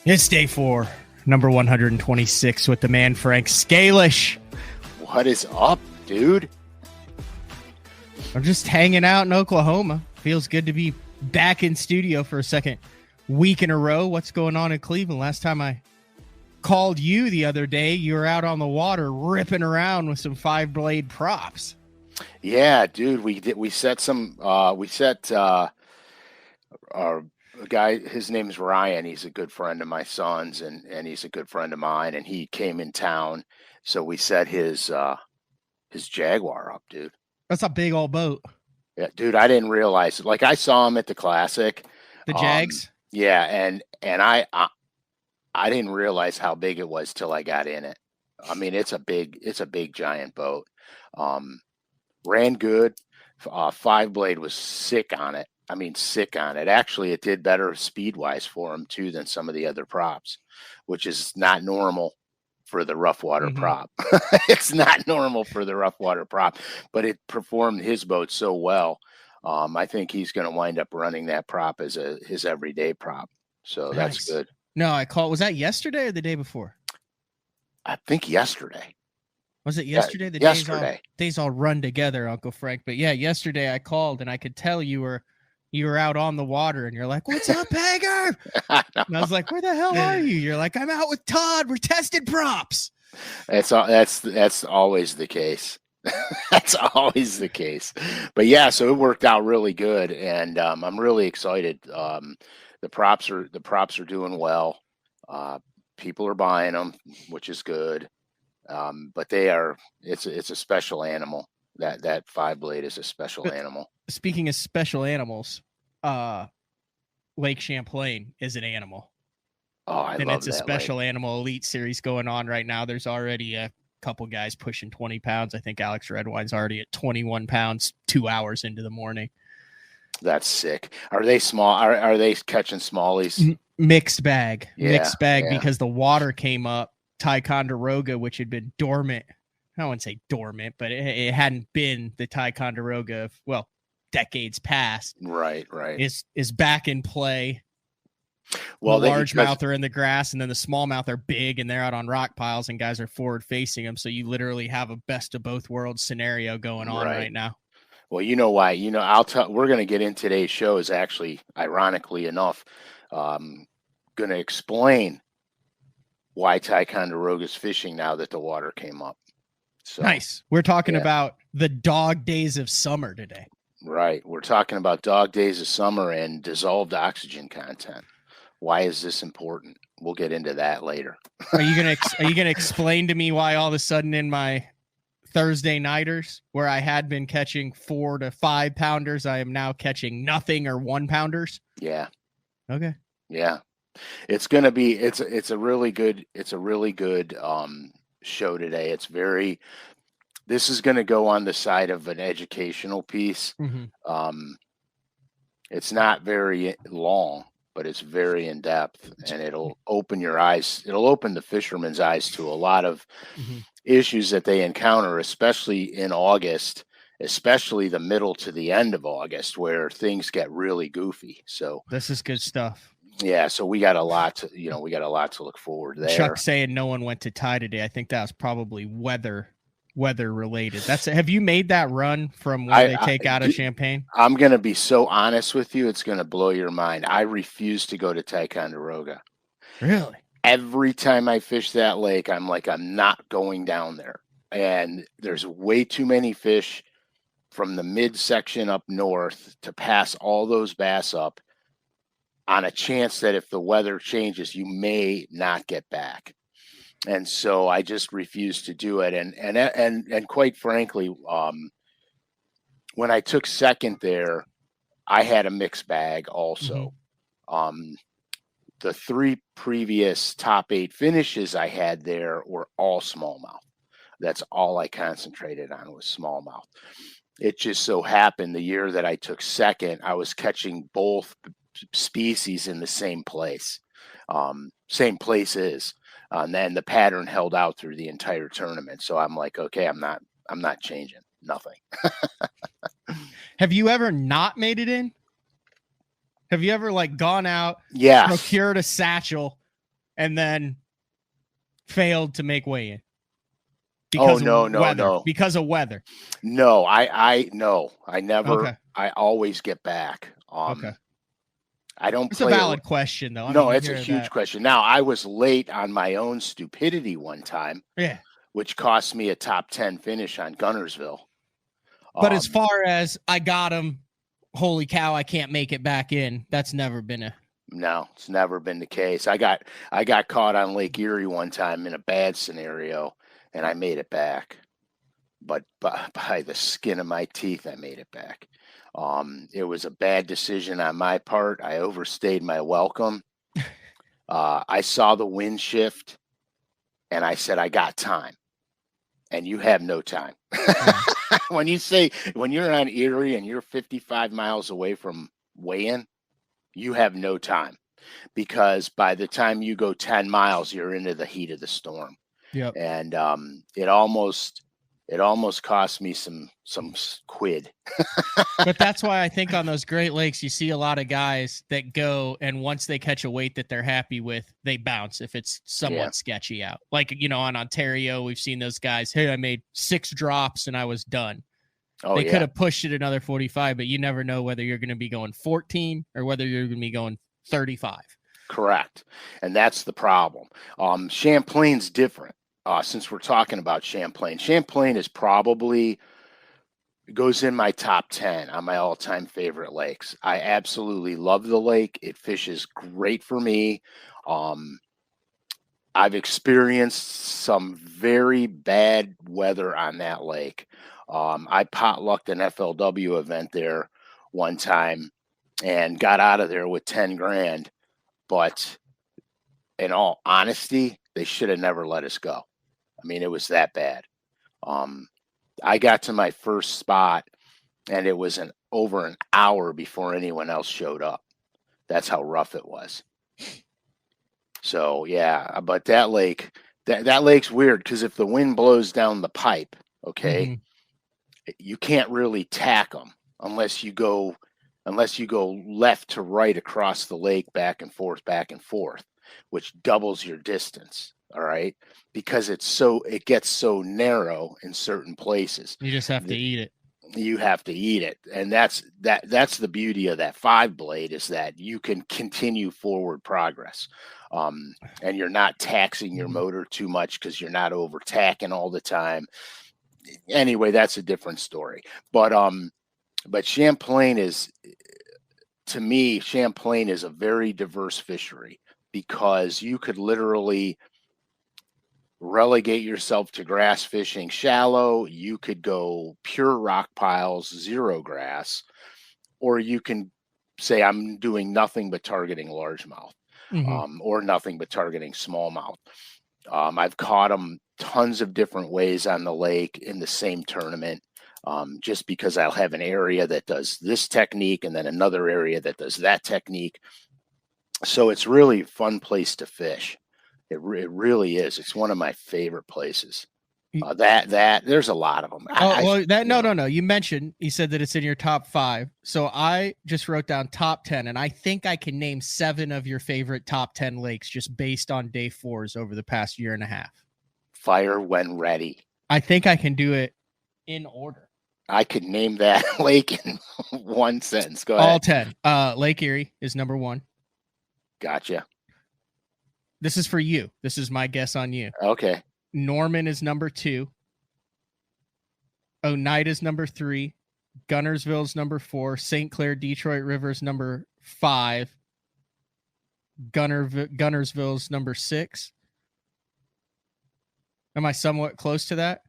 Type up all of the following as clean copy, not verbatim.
It's day 4, number 126 with the man Frank SCALISH. What is up, dude? I'm just hanging out in Oklahoma. Feels good to be back in studio for a second week in a row. What's going on in Cleveland? Last time I called you the other day, you were out on the water ripping around with some 5-blade props. Yeah, dude, we set our guy, his name's Ryan. He's a good friend of my son's and he's a good friend of mine, and he came in town, so we set his Jaguar up, dude. That's a big old boat. Yeah, dude, I didn't realize it. Like, I saw him at the Classic. The Jags? Yeah, and I didn't realize how big it was till I got in it. I mean, it's a big giant boat. Ran good. 5-blade was sick on it. I mean, sick on it. Actually, it did better speed-wise for him, too, than some of the other props, which is not normal for the rough water prop. It's not normal for the rough water prop, but it performed his boat so well. I think he's going to wind up running that prop as his everyday prop. So that's good. No, was that yesterday or the day before? I think yesterday. Was it yesterday? Yeah, yesterday. Days all run together, Uncle Frank. But yeah, yesterday I called and I could tell you were out on the water and you're like, "What's up, Hager?" And I was like, "Where the hell are you?" You're like, "I'm out with Todd. We're testing props." That's always the case. That's always the case. But yeah, so it worked out really good, and I'm really excited. The props are doing well. People are buying them, which is good. But it's a special animal. That 5-blade is a special animal. Speaking of special animals, Lake Champlain is an animal. Oh, I love that. And it's a special animal elite series going on right now. There's already a couple guys pushing 20 pounds. I think Alex Redwine's already at 21 pounds 2 hours into the morning. That's sick. Are they small? Are they catching smallies? Mixed bag. Yeah, mixed bag because the water came up. Ticonderoga, which had been dormant. I wouldn't say dormant, but it hadn't been the Ticonderoga of, well, decades past. Right. Is back in play. Well, the largemouth are in the grass, and then the smallmouth are big, and they're out on rock piles, and guys are forward facing them. So you literally have a best of both worlds scenario going on right now. Well, you know why? We're going to get in today's show is actually, ironically enough, going to explain why Ticonderoga's fishing now that the water came up. So, nice. We're talking about the dog days of summer today. Right. We're talking about dog days of summer and dissolved oxygen content. Why is this important? We'll get into that later. Are you gonna explain to me why all of a sudden in my Thursday nighters, where I had been catching 4 to 5 pounders, I am now catching nothing or 1 pounders? Yeah. Okay. Yeah. It's gonna be it's a really good show today. This is gonna go on the side of an educational piece. It's not very long, but it's very in depth, and it'll open your eyes. It'll open the fisherman's eyes to a lot of issues that they encounter, especially in August, especially the middle to the end of August, where things get really goofy. So this is good stuff. Yeah, so we got a lot to look forward to there. Chuck saying no one went to tie today. I think that was probably weather related. Have you made that run from when they take out of Champaign? I'm going to be so honest with you. It's going to blow your mind. I refuse to go to Ticonderoga. Really? Every time I fish that lake, I'm like, I'm not going down there. And there's way too many fish from the midsection up north to pass all those bass up on a chance that if the weather changes, you may not get back. And so I just refuse to do it. And quite frankly, when I took second there, I had a mixed bag also. The 3 previous top 8 finishes I had there were all smallmouth. That's all I concentrated on was smallmouth. It just so happened the year that I took second, I was catching both species in the same place, same places. And then the pattern held out through the entire tournament. So I'm like, okay, I'm not changing nothing. Have you ever not made it in? Have you ever like gone out, yeah, procured a satchel, and then failed to make weigh-in Oh, because no, of no, weather. no. Because of weather. No, I never, Okay. I always get back. Okay. I don't It's a play it. valid question, though. I No, mean, you it's a hear huge that. question. Now, I was late on my own stupidity one time, Yeah. which cost me a top 10 finish on Gunnersville. But as far as I got him, holy cow, I can't make it back in. That's never been a. No, it's never been the case. I got caught on Lake Erie one time in a bad scenario, and I made it back. But by the skin of my teeth, I made it back. It was a bad decision on my part. I overstayed my welcome. I saw the wind shift, and I said, I got time. And you have no time. When you're on Erie and you're 55 miles away from weigh-in, you have no time, because by the time you go 10 miles, you're into the heat of the storm. Yep. And it almost cost me some quid. But that's why I think on those Great Lakes, you see a lot of guys that go, and once they catch a weight that they're happy with, they bounce if it's somewhat sketchy out. Like, on Ontario, we've seen those guys, hey, I made 6 drops and I was done. They could have pushed it another 45, but you never know whether you're going to be going 14 or whether you're going to be going 35. Correct. And that's the problem. Champlain's different. Since we're talking about Champlain is probably goes in my top 10 on my all-time favorite lakes. I absolutely love the lake. It fishes great for me. I've experienced some very bad weather on that lake. I potlucked an FLW event there one time and got out of there with 10 grand. But in all honesty, they should have never let us go. I mean, it was that bad. I got to my first spot, and it was over an hour before anyone else showed up. That's how rough it was. So yeah, but that lake, that lake's weird, because if the wind blows down the pipe, okay, you can't really tack them unless you go left to right across the lake, back and forth, which doubles your distance. All right, because it gets so narrow in certain places. You just have to eat it. You have to eat it, and that's the beauty of that 5-blade, is that you can continue forward progress, and you're not taxing your motor too much because you're not over tacking all the time. Anyway, that's a different story. But Champlain is, to me, Champlain is a very diverse fishery, because you could literally relegate yourself to grass fishing shallow. You could go pure rock piles, zero grass, or you can say, I'm doing nothing but targeting largemouth, or nothing but targeting smallmouth. I've caught them tons of different ways on the lake in the same tournament, just because I'll have an area that does this technique and then another area that does that technique. So it's really a fun place to fish. It really is. It's one of my favorite places. There's a lot of them. No. You said that it's in your top 5. So I just wrote down top 10, and I think I can name 7 of your favorite top 10 lakes just based on day 4s over the past year and a half. Fire when ready. I think I can do it in order. I could name that lake in one sentence. Go ahead. All 10. Lake Erie is number 1. Gotcha. This is for you. This is my guess on you. Okay. Norman is number 2. Oneida's number 3. Gunnersville's number 4. St. Clair Detroit River's number 5. Gunnersville's number 6. Am I somewhat close to that?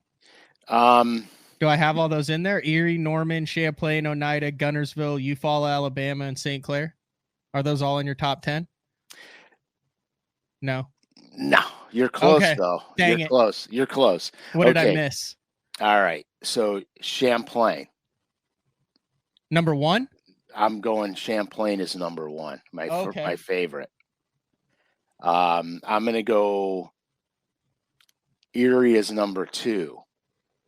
Do I have all those in there? Erie, Norman, Champlain, Oneida, Gunnersville, Eufaula, Alabama, and St. Clair? Are those all in your top 10? No. You're close, okay. though. Dang You're close. You're close. What did I miss? All right. So Champlain. Number 1? I'm going Champlain is number 1. My favorite. I'm going to go Erie is number 2.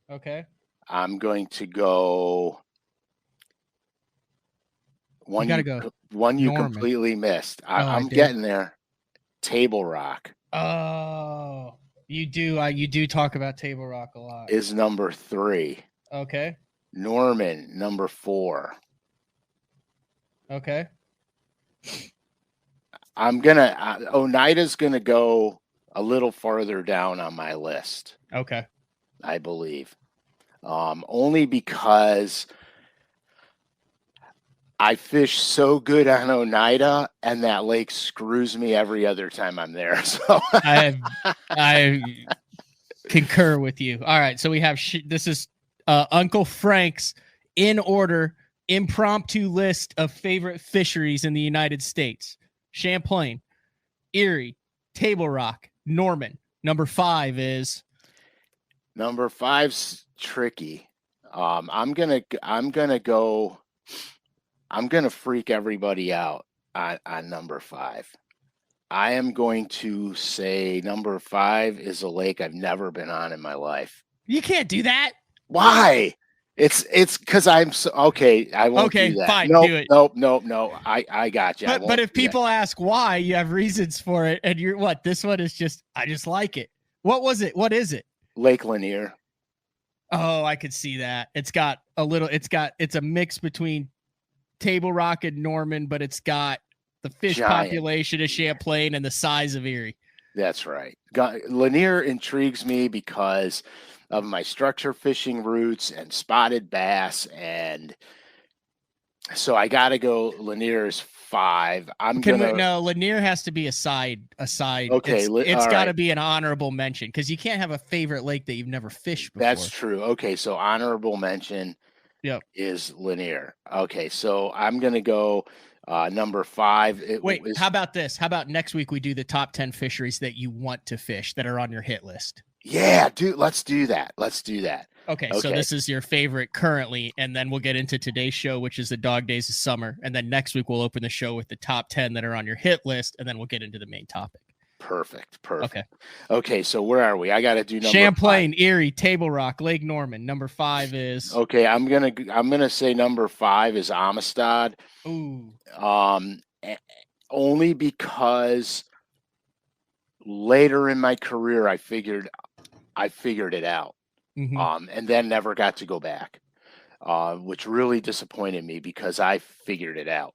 Okay. I'm going to go one you completely missed. I'm getting there. Table Rock. Oh, you do. You do talk about Table Rock a lot. is number 3. Okay. Norman, number 4. Okay. Oneida's gonna go a little farther down on my list, Okay. I believe. Only because I fish so good on Oneida, and that lake screws me every other time I'm there. So I concur with you. All right, so we have this is Uncle Frank's in order impromptu list of favorite fisheries in the United States: Champlain, Erie, Table Rock, Norman. Number 5 is number 5's tricky. I'm gonna freak everybody out on number 5. I am going to say number 5 is a lake I've never been on in my life. You can't do that. Why? It's because I'm so okay. I won't do that. Fine, nope, do it. Nope. I got you. But if people ask why, you have reasons for it, and you're what? This one is just I just like it. What was it? What is it? Lake Lanier. Oh, I could see that. It's a mix between Table Rock and Norman, but it's got the fish population of Champlain and the size of Erie. That's right. Lanier intrigues me because of my structure fishing roots and spotted bass, and so I got to go Lanier's 5. Lanier has to be a side. Okay, it's got to be an honorable mention because you can't have a favorite lake that you've never fished before. That's true. Okay, so honorable mention. Yep. Is Lanier. Okay, so I'm gonna go number 5. How about this? How about next week we do the top 10 fisheries that you want to fish that are on your hit list? Yeah, dude, let's do that. Okay, so this is your favorite currently, and then we'll get into today's show, which is the Dog Days of Summer, and then next week we'll open the show with the top 10 that are on your hit list, and then we'll get into the main topic. Perfect. Okay, so where are we? I got to do number Champlain, 5. Erie, Table Rock, Lake Norman. Number 5 is okay. I'm gonna say number 5 is Amistad. Ooh. Only because later in my career I figured it out, and then never got to go back, which really disappointed me because I figured it out.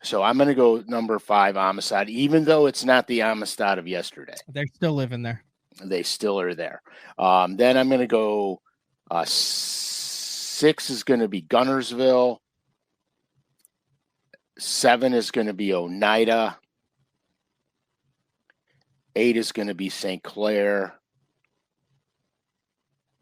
So I'm going to go number 5, Amistad, even though it's not the Amistad of yesterday. They're still living there. They still are there. Then I'm going to go 6 is going to be Gunnersville. 7 is going to be Oneida. 8 is going to be St. Clair.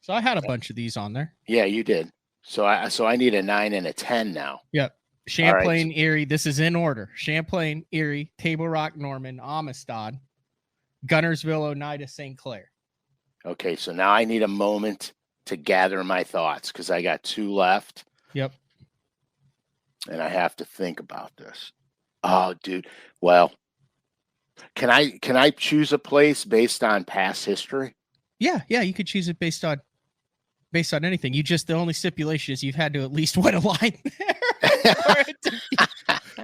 So I had a bunch of these on there. Yeah, you did. So I need a 9 and a 10 now. Yep. Champlain, Erie. This is in order. Champlain, Erie, Table Rock, Norman, Amistad, Gunnersville, Oneida, St. Clair. Okay, so now I need a moment to gather my thoughts because I got 2 left. Yep. And I have to think about this. Oh, dude. Well, can I choose a place based on past history? Yeah, you could choose it based on anything. The only stipulation is you've had to at least win a line there.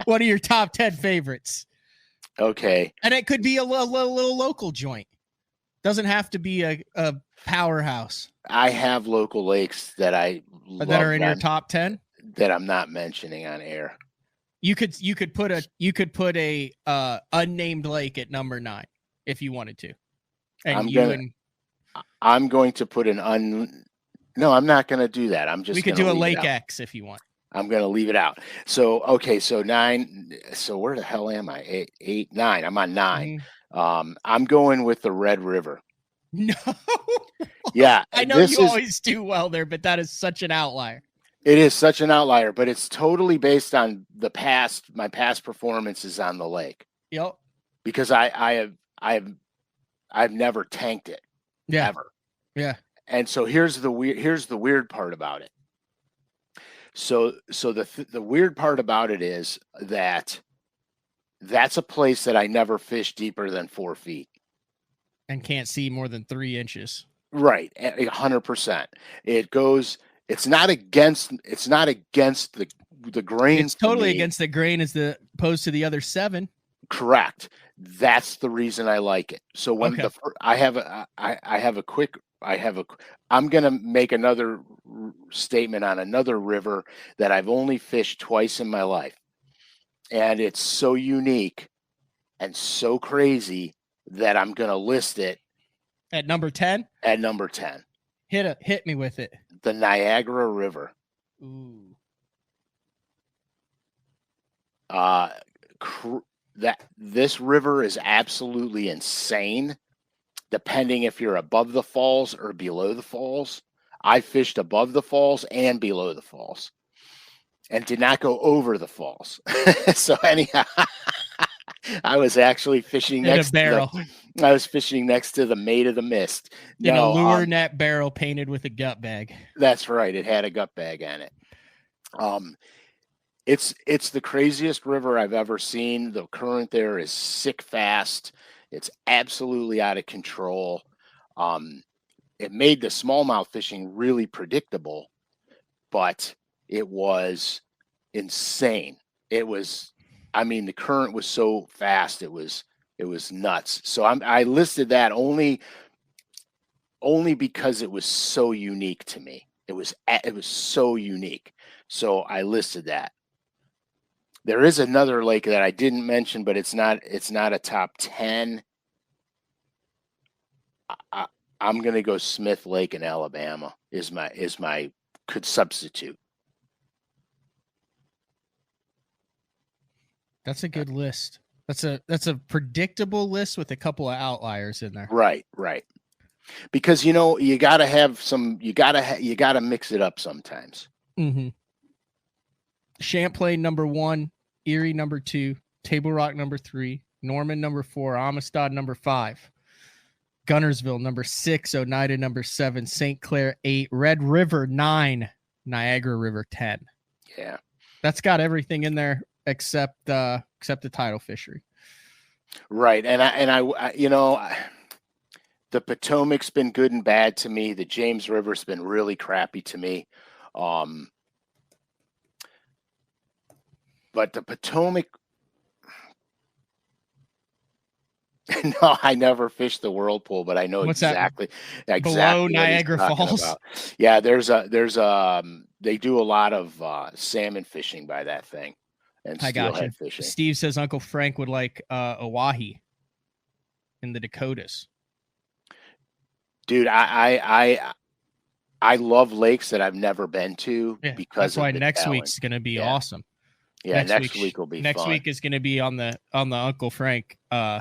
One of your top 10 favorites. Okay. And it could be a little local joint. Doesn't have to be a powerhouse. I have local lakes that I love that are in your top 10 that I'm not mentioning on air. You could put a unnamed lake at number 9 if you wanted to. And I'm going to put no, I'm not going to do that. We could do a Lake X if you want. I'm going to leave it out. So, okay. So 9. So where the hell am I? 8, 9. I'm on 9. I'm going with the Red River. No. Yeah. I know you always do well there, but that is such an outlier. It is such an outlier, but it's totally based on my past performances on the lake. Yep. Because I've never tanked it. Yeah. Ever. Yeah. And so here's the weird part about it. So the weird part about it is that's a place that I never fished deeper than 4 feet. And can't see more than 3 inches. Right. 100%. It's not against the grain. It's totally against the grain as opposed to the other 7. Correct. That's the reason I like it. So when Okay. I'm going to make another statement on another river that I've only fished twice in my life. And it's so unique and so crazy that I'm going to list it At number 10? at number 10. Hit me with it. The Niagara River. Ooh. This river is absolutely insane, depending if you're above the falls or below the falls. I fished above the falls and below the falls and did not go over the falls. So anyhow, I was actually fishing next to the Maid of the Mist. In a lure net barrel painted with a gut bag. That's right. It had a gut bag on it. It's the craziest river I've ever seen. The current there is sick fast. It's absolutely out of control. It made the smallmouth fishing really predictable, but it was insane. The current was so fast. It was nuts. So I listed that only because it was so unique to me. It was so unique. So I listed that. There is another lake that I didn't mention, but it's not a top 10. I'm going to go Smith Lake in Alabama could substitute. That's a good list. That's a predictable list with a couple of outliers in there. Right. Because you got to have some. You got to mix it up sometimes. Mm-hmm. Champlain number 1, Erie number 2, Table Rock number 3, Norman number 4, Amistad number 5, Gunnersville number 6, Oneida number 7, St. Clair 8, Red River 9, Niagara River 10. Yeah, that's got everything in there except the tidal fishery. Right, and I the Potomac's been good and bad to me. The James River's been really crappy to me. But the Potomac, no, I never fished the whirlpool, but I know exactly below Niagara Falls. About. Yeah, they do a lot of salmon fishing by that thing and steelhead fishing. Steve says Uncle Frank would like Oahe in the Dakotas. Dude, I love lakes that I've never been to because that's why next week's going to be awesome. Yeah, next week will be next fun. Week is going to be on the Uncle Frank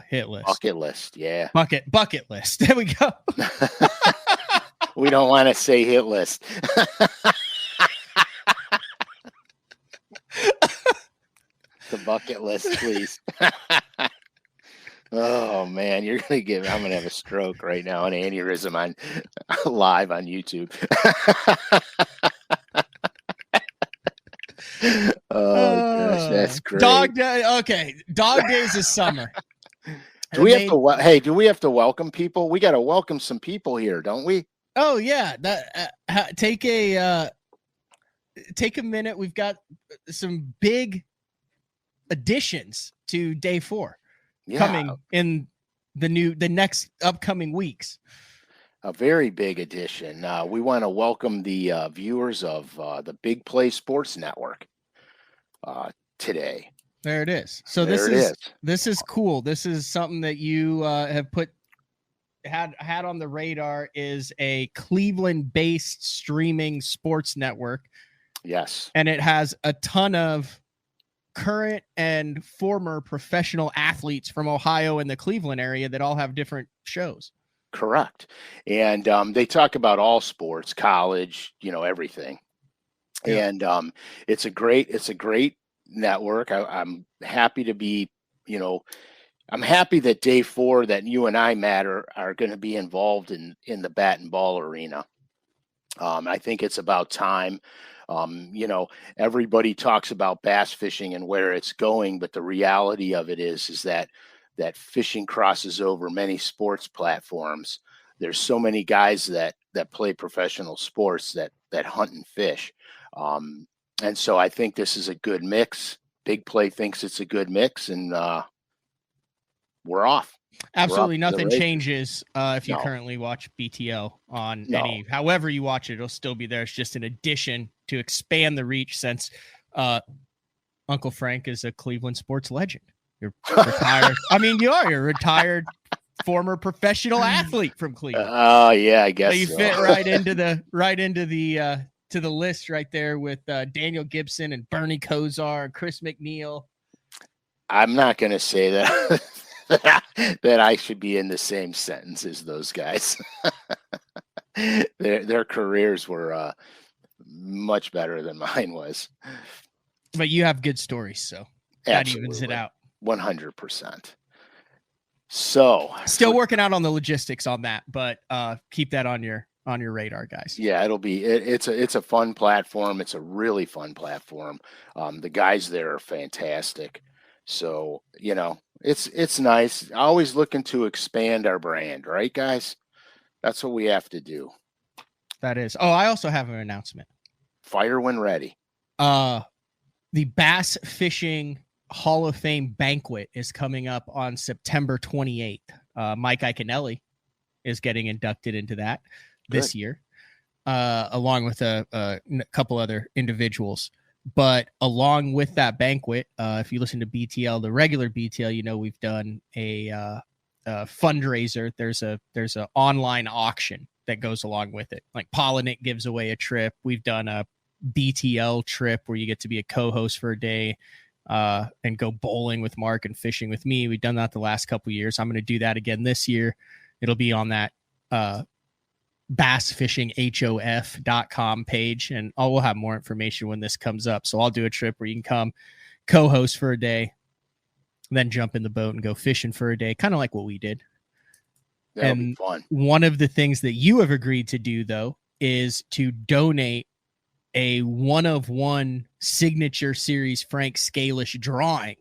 hit list. Bucket list, yeah. Bucket list. There we go. We don't want to say hit list. The bucket list, please. Oh man, I'm gonna have a stroke right now, an aneurysm on live on YouTube. Oh gosh, that's great. Dog day. Okay, dog days is summer. Do we have to welcome people? We got to welcome some people here, don't we? Oh yeah, take a minute. We've got some big additions to day 4 coming in the next upcoming weeks. A very big addition. We want to welcome the viewers of the Big Play Sports Network today. There it is. So this is cool. This is something that you have had on the radar, is a Cleveland-based streaming sports network. Yes. And it has a ton of current and former professional athletes from Ohio and the Cleveland area that all have different shows. Correct. And they talk about all sports, college, everything. Yeah. And it's a great network. I'm happy to be, I'm happy that day 4 that you and I, Matt, are going to be involved in the bat and ball arena. I think it's about time. Everybody talks about bass fishing and where it's going, but the reality of it is that fishing crosses over many sports platforms. There's so many guys that play professional sports that hunt and fish. And so I think this is a good mix. Big Play thinks it's a good mix, and we're off. Absolutely We're off to the nothing races. changes if you No. currently watch BTL on No. any, however you watch it, it'll still be there. It's just an addition to expand the reach since Uncle Frank is a Cleveland sports legend. You're retired. I mean, you're a retired former professional athlete from Cleveland. Oh yeah, I guess so you fit right into the to the list right there with Daniel Gibson and Bernie Kosar and Chris McNeil. I'm not going to say that that I should be in the same sentence as those guys. Their careers were much better than mine was. But you have good stories, so that evens it out. 100%. So still working out on the logistics on that, but keep that on your radar, guys. Yeah, it'll be it's a fun platform. It's a really fun platform. The guys there are fantastic. So, it's nice. Always looking to expand our brand, right, guys? That's what we have to do. That is. Oh, I also have an announcement. Fire when ready. The Bass Fishing Hall of Fame banquet is coming up on September 28th. Mike Iaconelli is getting inducted into that this year, along with a couple other individuals. But along with that banquet, if you listen to BTL, the regular BTL, we've done a fundraiser. There's a online auction that goes along with it. Like Pollinate gives away a trip. We've done a BTL trip where you get to be a co-host for a day and go bowling with Mark and fishing with me. We've done that the last couple of years. I'm going to do that again this year. It'll be on that bassfishinghof.com page, and we'll have more information when this comes up. So I'll do a trip where you can come co-host for a day, then jump in the boat and go fishing for a day, kind of like what we did. That'll be fun. One of the things that you have agreed to do, though, is to donate a 1-of-1 signature series Frank SCALISH drawing.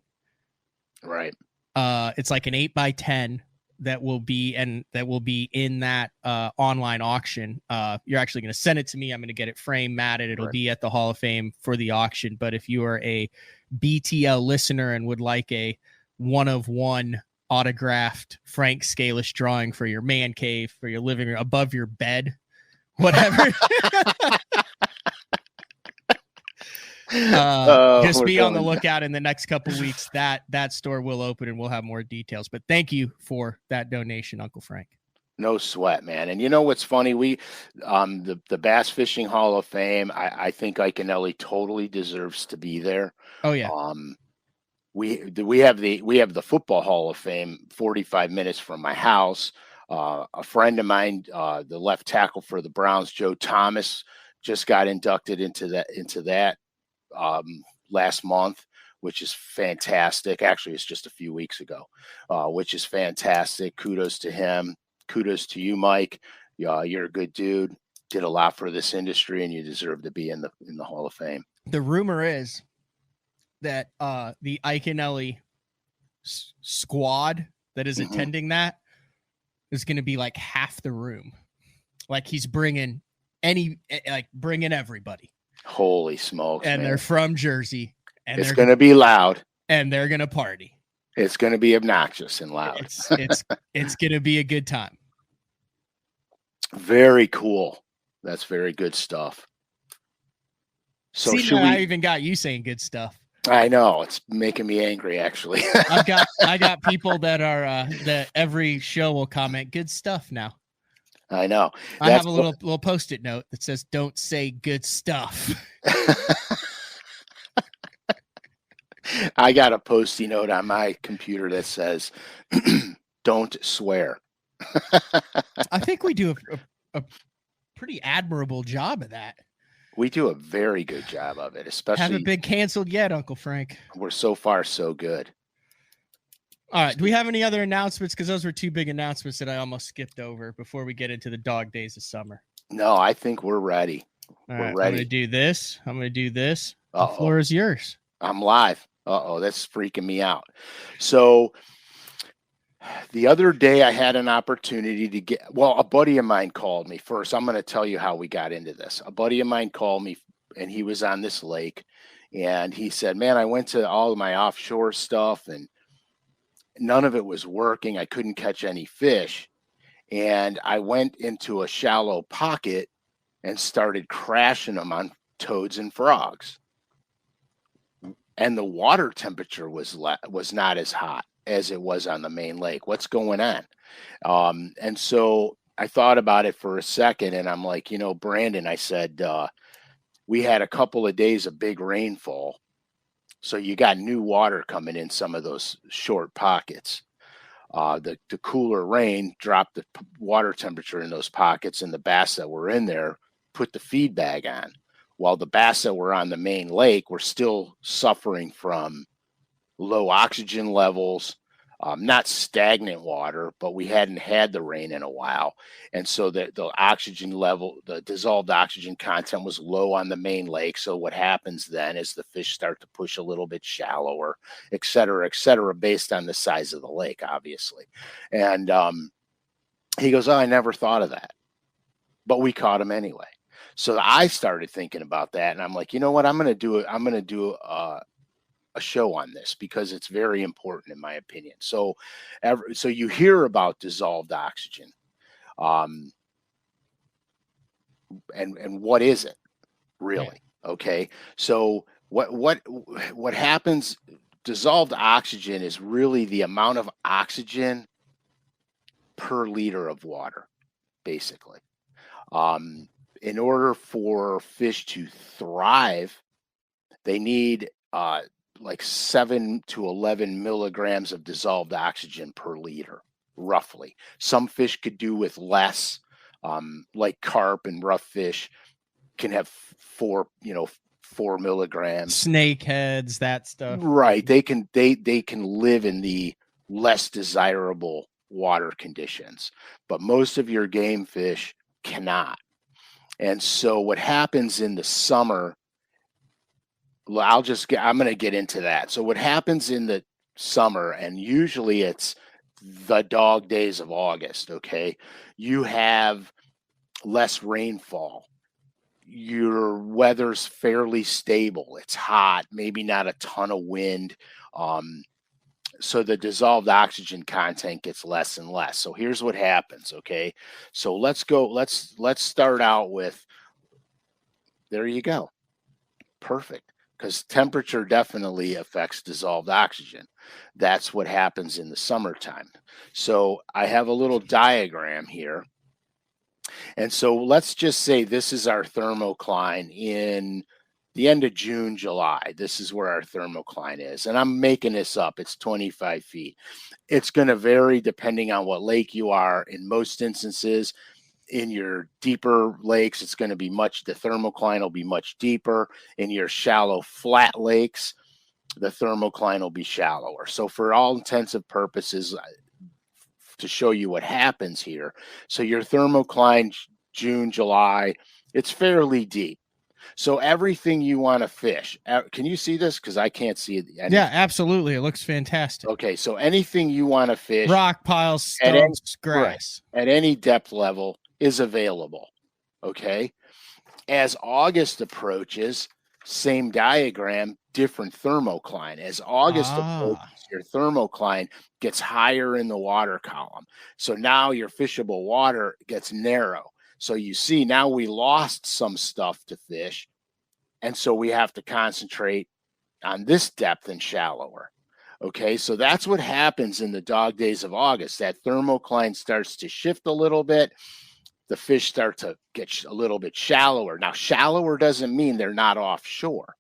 Right. It's like an 8x10 that will be in that online auction. You're actually going to send it to me. I'm going to get it framed, matted. It'll be at the Hall of Fame for the auction. But if you are a BTL listener and would like a 1-of-1 autographed Frank SCALISH drawing for your man cave, for your living room, above your bed, whatever. Just be on the lookout in the next couple weeks. That store will open and we'll have more details. But thank you for that donation, Uncle Frank. No sweat, man. And you know what's funny? We the Bass Fishing Hall of Fame, I think Iaconelli totally deserves to be there. Oh yeah. We have the Football Hall of Fame 45 minutes from my house. A friend of mine, the left tackle for the Browns, Joe Thomas, just got inducted into that last month, which is fantastic. Actually, it's just a few weeks ago, which is fantastic. Kudos to him. Kudos to you, Mike. You're a good dude. Did a lot for this industry, and you deserve to be in the Hall of Fame. The rumor is that the Iaconelli squad that is attending that is going to be like half the room. Like he's bringing everybody. Holy smokes! And man. They're from Jersey, and it's going to be loud, and they're going to party. It's going to be obnoxious and loud. It's going to be a good time. Very cool. That's very good stuff. So I even got you saying good stuff. I know, it's making me angry. Actually, I got people that are that every show will comment good stuff now. I know. I have a little Post-it note that says, "Don't say good stuff." I got a Post-it note on my computer that says, "Don't swear." I think we do a pretty admirable job of that. We do a very good job of it, especially. Haven't been canceled yet, Uncle Frank. We're so far so good. All right. Do we have any other announcements? Because those were two big announcements that I almost skipped over before we get into the dog days of summer. No, I think we're ready. We're ready. I'm going to do this. Uh-oh. The floor is yours. I'm live. That's freaking me out. So the other day I had an opportunity to a buddy of mine called me first. I'm going to tell you how we got into this. A buddy of mine called me, and he was on this lake, and he said, "Man, I went to all of my offshore stuff, and none of it was working. I couldn't catch any fish. And I went into a shallow pocket and started crashing them on toads and frogs. And the water temperature was not as hot as it was on the main lake. What's going on? And so I thought about it for a second, and I'm like, Brandon, I said, we had a couple of days of big rainfall. So you got new water coming in some of those short pockets. The cooler rain dropped the water temperature in those pockets, and the bass that were in there put the feed bag on. While the bass that were on the main lake were still suffering from low oxygen levels, not stagnant water, but we hadn't had the rain in a while. And so the oxygen level, the dissolved oxygen content was low on the main lake. So what happens then is the fish start to push a little bit shallower, et cetera, based on the size of the lake, obviously. And he goes, oh, I never thought of that. But we caught him anyway. So I started thinking about that, and I'm like, you know what? I'm going to do a show on this because it's very important in my opinion. So you hear about dissolved oxygen, and what is it really? Yeah. Okay. So what happens? Dissolved oxygen is really the amount of oxygen per liter of water, basically. In order for fish to thrive, they need like 7 to 11 milligrams of dissolved oxygen per liter, roughly. Some fish could do with less, like carp and rough fish can have 4 milligrams. Snakeheads, that stuff. Right. They can live in the less desirable water conditions, but most of your game fish cannot. And so what happens in the summer, I'm going to get into that. So what happens in the summer, and usually it's the dog days of August, okay? You have less rainfall. Your weather's fairly stable. It's hot, maybe not a ton of wind. So the dissolved oxygen content gets less and less. So here's what happens, okay? So let's start out with, there you go. Perfect. Because temperature definitely affects dissolved oxygen. That's what happens in the summertime. So I have a little diagram here. And so let's just say this is our thermocline in the end of June, July. This is where our thermocline is. And I'm making this up. It's 25 feet. It's going to vary depending on what lake you are. In most instances, in your deeper lakes, it's going to be the thermocline will be much deeper. In your shallow, flat lakes, the thermocline will be shallower. So for all intents and purposes, to show you what happens here. So your thermocline, June, July, it's fairly deep. So everything you want to fish, can you see this? Because I can't see it. Yeah, absolutely. It looks fantastic. Okay, so anything you want to fish, rock piles, stumps, grass, at any depth level is available. Okay. As August approaches, same diagram, different thermocline. As August approaches, your thermocline gets higher in the water column. So now your fishable water gets narrow. So you see, now we lost some stuff to fish. And so we have to concentrate on this depth and shallower. Okay, so that's what happens in the dog days of August. That thermocline starts to shift a little bit. The fish start to get a little bit shallower. Now, shallower doesn't mean they're not offshore.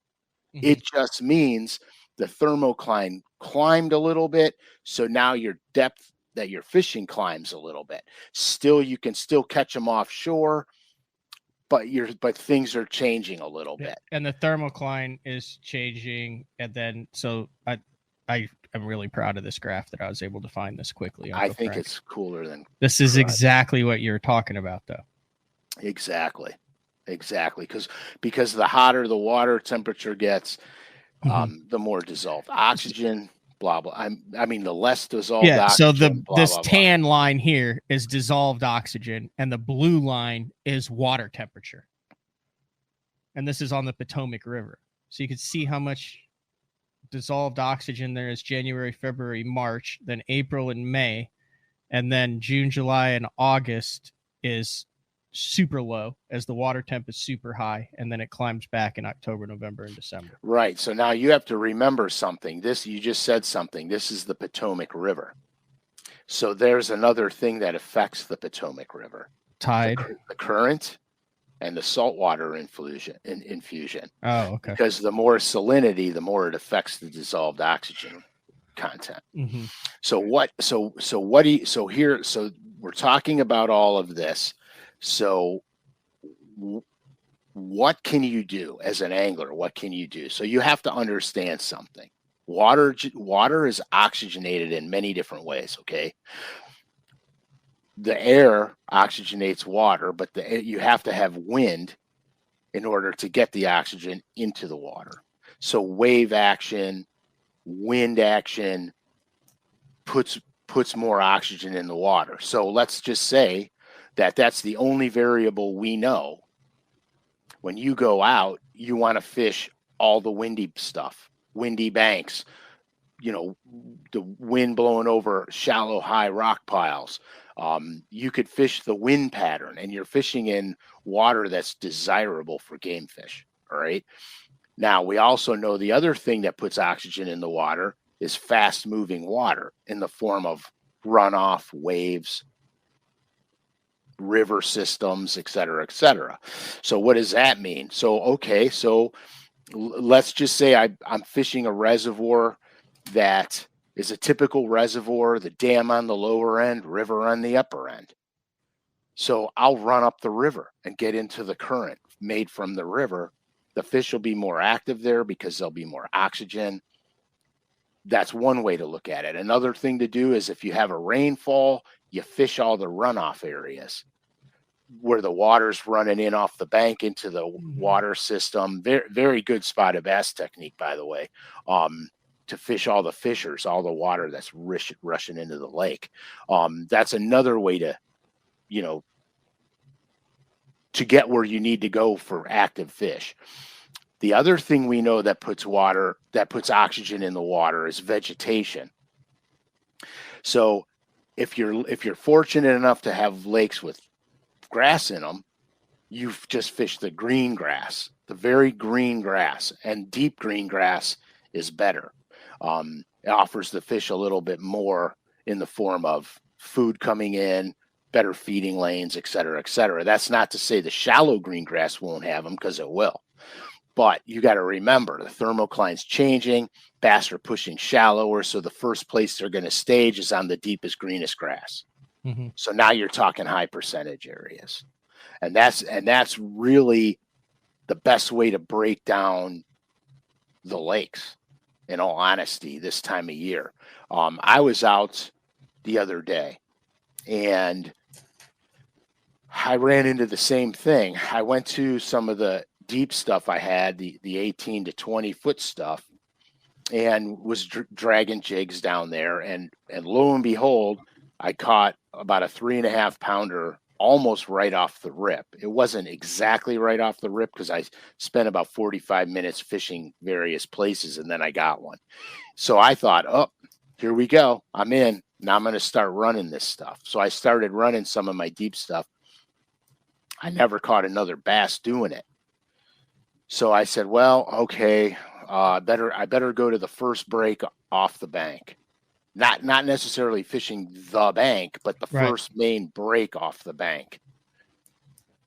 Mm-hmm. It just means the thermocline climbed a little bit. So now your depth that you're fishing climbs a little bit. Still, you can still catch them offshore, but things are changing a little bit. And the thermocline is changing. And then, so I am really proud of this graph that I was able to find this quickly. I think it's cooler than this is exactly what you're talking about, though. Exactly. Because the hotter the water temperature gets, the more dissolved oxygen. Blah blah. I mean, the less dissolved oxygen. So this tan line here is dissolved oxygen, and the blue line is water temperature. And this is on the Potomac River, so you can see how much dissolved oxygen there is January, February, March, then April and May, and then June, July, and August is super low as the water temp is super high, and then it climbs back in October, November, and December. Right. So now you have to remember something. You just said something. This is the Potomac River. So there's another thing that affects the Potomac River. Tide. The current and the saltwater infusion. Oh, okay. Because the more salinity, the more it affects the dissolved oxygen content. Mm-hmm. So we're talking about all of this. So what can you do as an angler? What can you do? So you have to understand something. Water is oxygenated in many different ways. Okay. The air oxygenates water, but you have to have wind in order to get the oxygen into the water. So wave action, wind action puts more oxygen in the water. So let's just say that that's the only variable we know. When you go out, you want to fish all the windy stuff, windy banks, the wind blowing over shallow, high rock piles. You could fish the wind pattern, and you're fishing in water that's desirable for game fish. All right. Now, we also know the other thing that puts oxygen in the water is fast moving water in the form of runoff, waves, river systems, et cetera, et cetera. So what does that mean? So let's just say I'm fishing a reservoir that is a typical reservoir, the dam on the lower end, river on the upper end. So I'll run up the river and get into the current made from the river. The fish will be more active there because there'll be more oxygen. That's one way to look at it. Another thing to do is if you have a rainfall, you fish all the runoff areas where the water's running in off the bank into the water system. Very, very good spotted bass technique, by the way, to fish all the fissures, all the water that's rushing into the lake. That's another way to get where you need to go for active fish. The other thing we know that puts oxygen in the water is vegetation. So if you're fortunate enough to have lakes with grass in them, you've just fished the green grass, the very green grass, and deep green grass is better. It offers the fish a little bit more in the form of food coming in, better feeding lanes, et cetera, et cetera. That's not to say the shallow green grass won't have them, because it will. But you got to remember, the thermocline's changing, bass are pushing shallower, so the first place they're going to stage is on the deepest, greenest grass. Mm-hmm. So now you're talking high percentage areas. And that's really the best way to break down the lakes, in all honesty, this time of year. I was out the other day, and I ran into the same thing. I went to some of the deep stuff I had, the 18 to 20 foot stuff, and was dragging jigs down there. And lo and behold, I caught about a 3.5 pounder almost right off the rip. It wasn't exactly right off the rip because I spent about 45 minutes fishing various places, and then I got one. So I thought, oh, here we go. I'm in. Now I'm going to start running this stuff. So I started running some of my deep stuff. I never caught another bass doing it. So I said, well, okay, I better go to the first break off the bank. Not necessarily fishing the bank, but the first main break off the bank.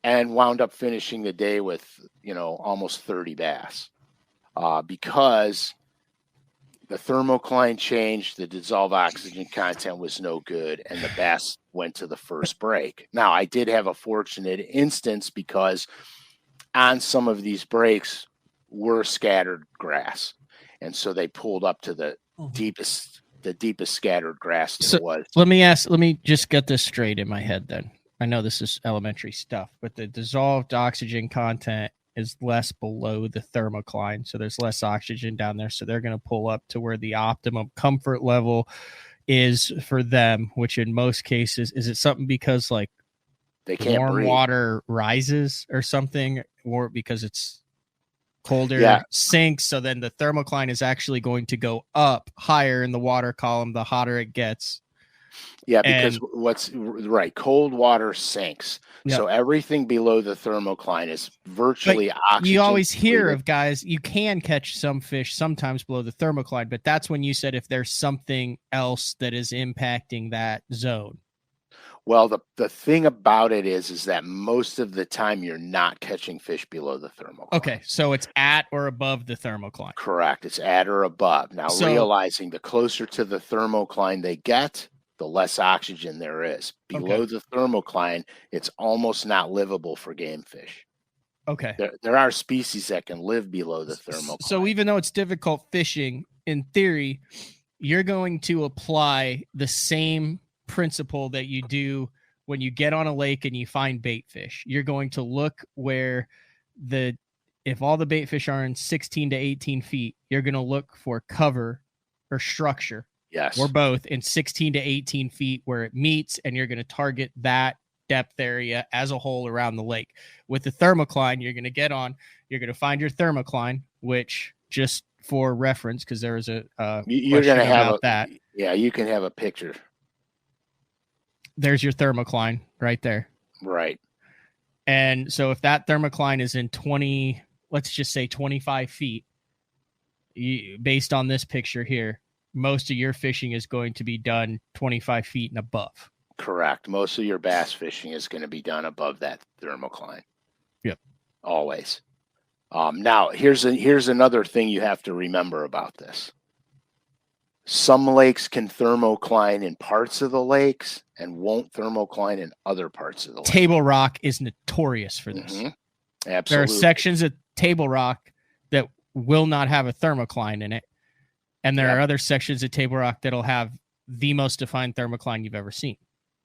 And wound up finishing the day with, almost 30 bass. Because the thermocline changed, the dissolved oxygen content was no good, and the bass went to the first break. Now, I did have a fortunate instance because on some of these breaks were scattered grass. And so they pulled up to the deepest scattered grass there was. Let me just get this straight in my head then. I know this is elementary stuff, but the dissolved oxygen content is less below the thermocline. So there's less oxygen down there. So they're going to pull up to where the optimum comfort level is for them, which in most cases, is it something because like they can't warm breathe. Water rises or something, or because it's Colder sinks, so then the thermocline is actually going to go up higher in the water column the hotter it gets. Yeah, because cold water sinks. Yep. So everything below the thermocline is virtually oxygen. You always hear of guys, you can catch some fish sometimes below the thermocline, but that's when you said if there's something else that is impacting that zone. Well, the thing about it is that most of the time you're not catching fish below the thermocline. Okay, so it's at or above the thermocline. Correct. It's at or above. Now, realizing the closer to the thermocline they get, the less oxygen there is. Below the thermocline, it's almost not livable for game fish. Okay. There are species that can live below the thermocline. So even though it's difficult fishing, in theory, you're going to apply the same principle that you do when you get on a lake and you find bait fish. You're going to look where if all the bait fish are in 16 to 18 feet, you're going to look for cover or structure. Yes. Or both in 16 to 18 feet where it meets, and you're going to target that depth area as a whole around the lake. With the thermocline, you're going to you're going to find your thermocline, which, just for reference, because there was a you're going to have that. Yeah, you can have a picture. There's your thermocline right there. Right. And so if that thermocline is in 20, let's just say 25 feet, based on this picture here, most of your fishing is going to be done 25 feet and above. Correct. Most of your bass fishing is going to be done above that thermocline. Yep. Always. Now, here's another thing you have to remember about this. Some lakes can thermocline in parts of the lakes and won't thermocline in other parts of the lake. Table Rock is notorious for this. Mm-hmm. Absolutely. There are sections of Table Rock that will not have a thermocline in it. And there are other sections of Table Rock that'll have the most defined thermocline you've ever seen.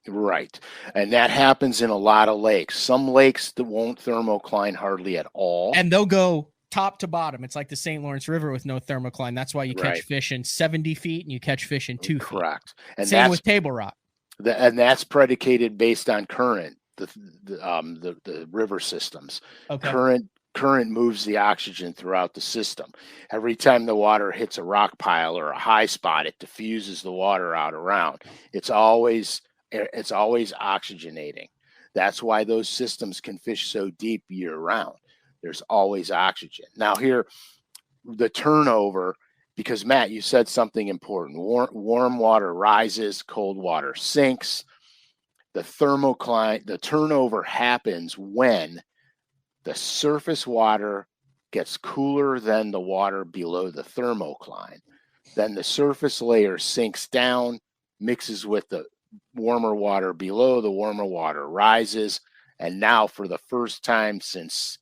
Right. And that happens in a lot of lakes. Some lakes that won't thermocline hardly at all. And they'll go top to bottom. It's like the St. Lawrence River with no thermocline. That's why you catch fish in 70 feet and you catch fish in 2 feet. Correct. And same with Table Rock. And that's predicated based on current, the river systems. Okay. Current moves the oxygen throughout the system. Every time the water hits a rock pile or a high spot, it diffuses the water out around. It's always oxygenating. That's why those systems can fish so deep year round. There's always oxygen. Now here, the turnover, because Matt, you said something important. Warm water rises, cold water sinks. The turnover happens when the surface water gets cooler than the water below the thermocline. Then the surface layer sinks down, mixes with the warmer water below, the warmer water rises. And now for the first time since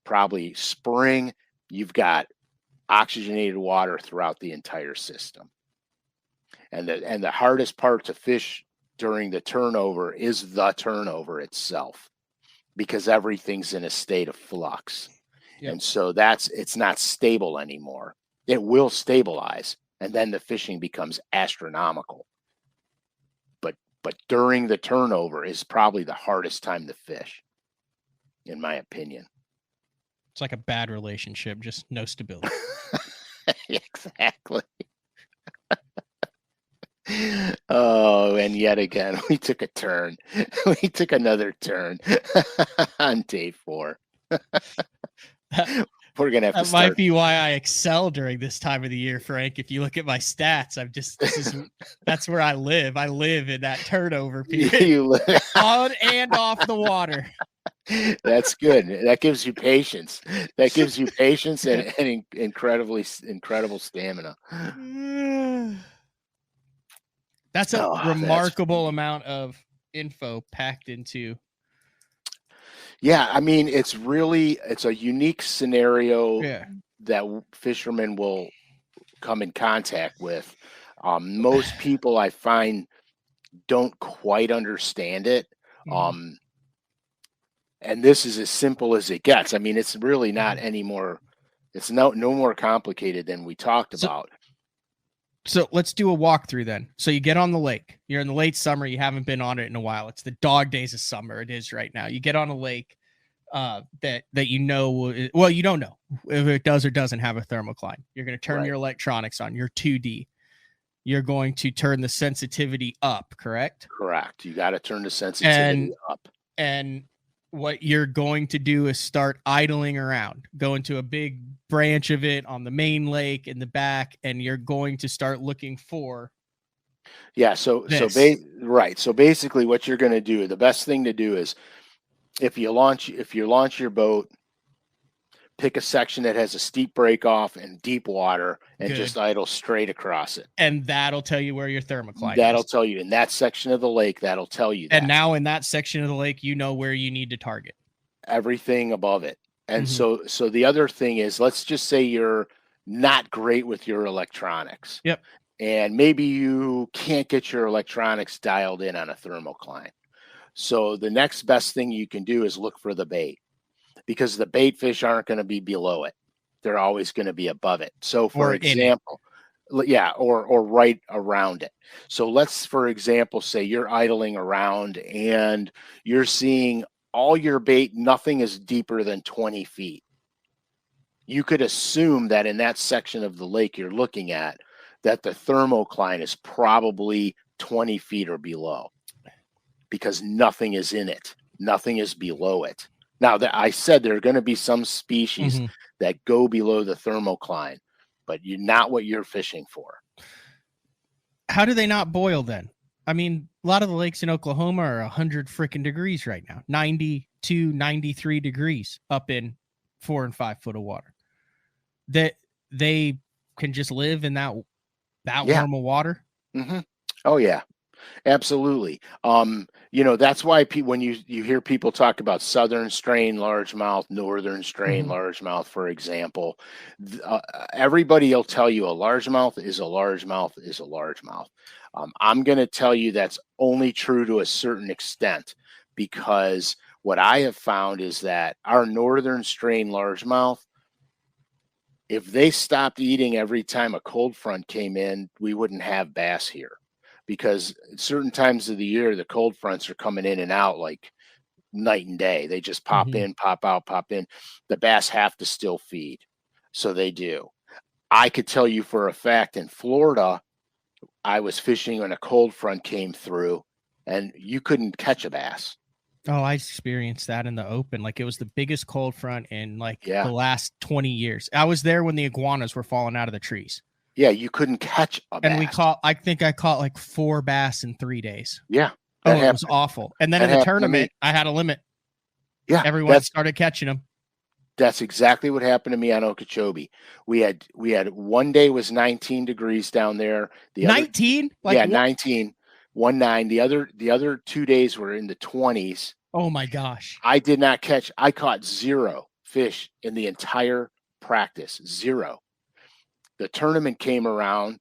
probably spring, you've got oxygenated water throughout the entire system. And the hardest part to fish during the turnover is the turnover itself, because everything's in a state of flux. Yep. And so it's not stable anymore. It will stabilize, and then the fishing becomes astronomical. But during the turnover is probably the hardest time to fish, in my opinion. It's like a bad relationship, just no stability. Exactly. Oh, and yet again, we took a turn. We took another turn on day 4. We're gonna have to. That might be why I excel during this time of the year, Frank. If you look at my stats, that's where I live. I live in that turnover period, on and off the water. That's good. That gives you patience. That gives you patience and incredible stamina. That's a remarkable amount of info packed into. Yeah, I mean, it's a unique scenario that fishermen will come in contact with. Most people I find don't quite understand it. And this is as simple as it gets. I mean, it's really not any more, it's no more complicated than we talked about. So let's do a walkthrough then. So you get on the lake. You're in the late summer. You haven't been on it in a while. It's the dog days of summer. It is right now. You get on a lake. that you know, well, you don't know if it does or doesn't have a thermocline. You're going to turn your electronics on, your 2D. You're going to turn the sensitivity up, correct? Correct. You got to turn the sensitivity up. And what you're going to do is start idling around, go into a big branch of it on the main lake in the back, and you're going to start looking for. Yeah. So basically what you're going to do, the best thing to do is if you launch your boat, pick a section that has a steep break off and deep water and just idle straight across it. And that'll tell you where your thermocline That'll is. tell you in that section of the lake, that'll tell you that. And now in that section of the lake, you know where you need to target. Everything above it. And so the other thing is, let's just say you're not great with your electronics. Yep. And maybe you can't get your electronics dialed in on a thermocline. So the next best thing you can do is look for the bait, because the bait fish aren't going to be below it. They're always going to be above it. So for example, or right around it. So let's, for example, say you're idling around and you're seeing all your bait, nothing is deeper than 20 feet. You could assume that in that section of the lake you're looking at, that the thermocline is probably 20 feet or below, because nothing is in it. Nothing is below it. Now, that I said there are going to be some species that go below the thermocline, but you're not what you're fishing for. How do they not boil then? I mean, a lot of the lakes in Oklahoma are 100 freaking degrees right now, 92, 93 degrees up in 4 and 5 foot of water. That they can just live in that warm of water. Oh yeah, absolutely. That's why when you hear people talk about southern strain largemouth, northern strain largemouth, for example, everybody will tell you a largemouth is a largemouth is a largemouth. I'm going to tell you that's only true to a certain extent, because what I have found is that our northern strain largemouth, if they stopped eating every time a cold front came in, we wouldn't have bass here, because certain times of the year, the cold fronts are coming in and out like night and day. They just pop in, pop out, pop in. The bass have to still feed. So they do. I could tell you for a fact in Florida, I was fishing when a cold front came through and you couldn't catch a bass. Oh, I experienced that in the open. Like, it was the biggest cold front in the last 20 years. I was there when the iguanas were falling out of the trees. Yeah, you couldn't catch a bass. And I think I caught like 4 bass in 3 days. Yeah. It was awful. And then in the tournament, I had a limit. Yeah. Everyone started catching them. That's exactly what happened to me on Okeechobee. We had one day was 19 degrees down there. 19? 19, 19. The other 2 days were in the 20s. Oh my gosh. I caught 0 fish in the entire practice. 0. The tournament came around,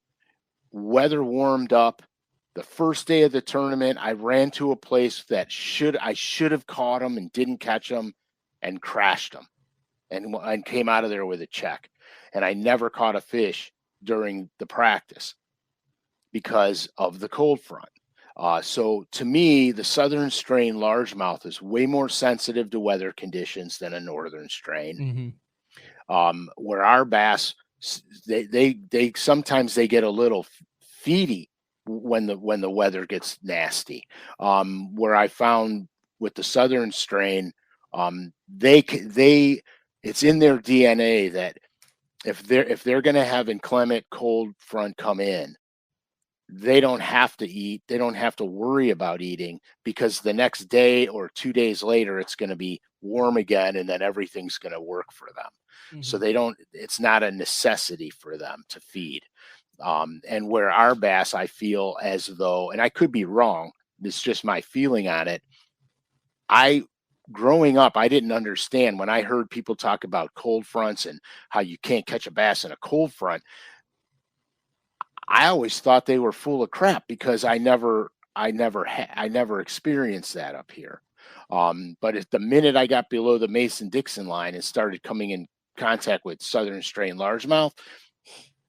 weather warmed up. The first day of the tournament, I ran to a place that I should have caught them and didn't catch them, and crashed them, and came out of there with a check. And I never caught a fish during the practice because of the cold front. So to me, the southern strain largemouth is way more sensitive to weather conditions than a northern strain. Where our bass, they sometimes they get a little feedy when the weather gets nasty. Where I found with the southern strain, it's in their DNA that if they're going to have inclement cold front come in, they don't have to eat. They don't have to worry about eating, because the next day or 2 days later, it's going to be warm again, and then everything's going to work for them. So it's not a necessity for them to feed. And where our bass, I feel as though, and I could be wrong, it's just my feeling on it. Growing up, I didn't understand when I heard people talk about cold fronts and how you can't catch a bass in a cold front. I always thought they were full of crap, because I never experienced that up here. But at the minute I got below the Mason-Dixon line and started coming in contact with southern strain largemouth,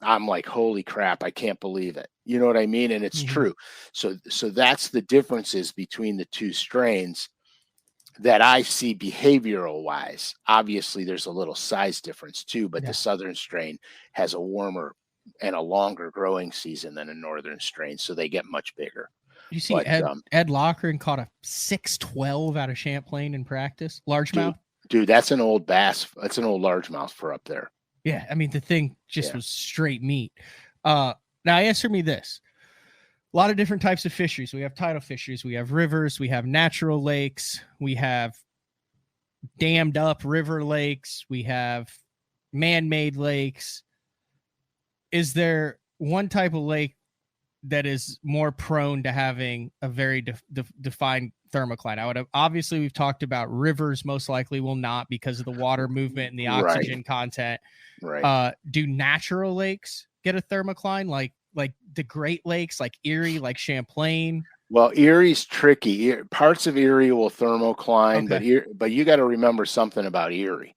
I'm like, holy crap, I can't believe it. You know what I mean? And it's true. So that's the differences between the two strains. that I see behavioral wise. Obviously, there's a little size difference too, but Yeah. the southern strain has a warmer and a longer growing season than a northern strain, so they get much bigger. You see, But Ed Lochran caught a 612 out of Champlain in practice, largemouth. Dude, that's an old bass. That's an old largemouth for up there. Yeah, I mean the thing just was straight meat. Now answer me this: a lot of different types of fisheries. We have tidal fisheries, we have rivers, we have natural lakes, we have dammed up river lakes, we have man-made lakes. Is there one type of lake that is more prone to having a very defined thermocline? I would have, obviously we've talked about rivers most likely will not because of the water movement and the oxygen content. Right. Do natural lakes get a thermocline like the Great Lakes, like Erie, like Champlain? Well, Erie's tricky. Parts of Erie will thermocline, but you got to remember something about Erie.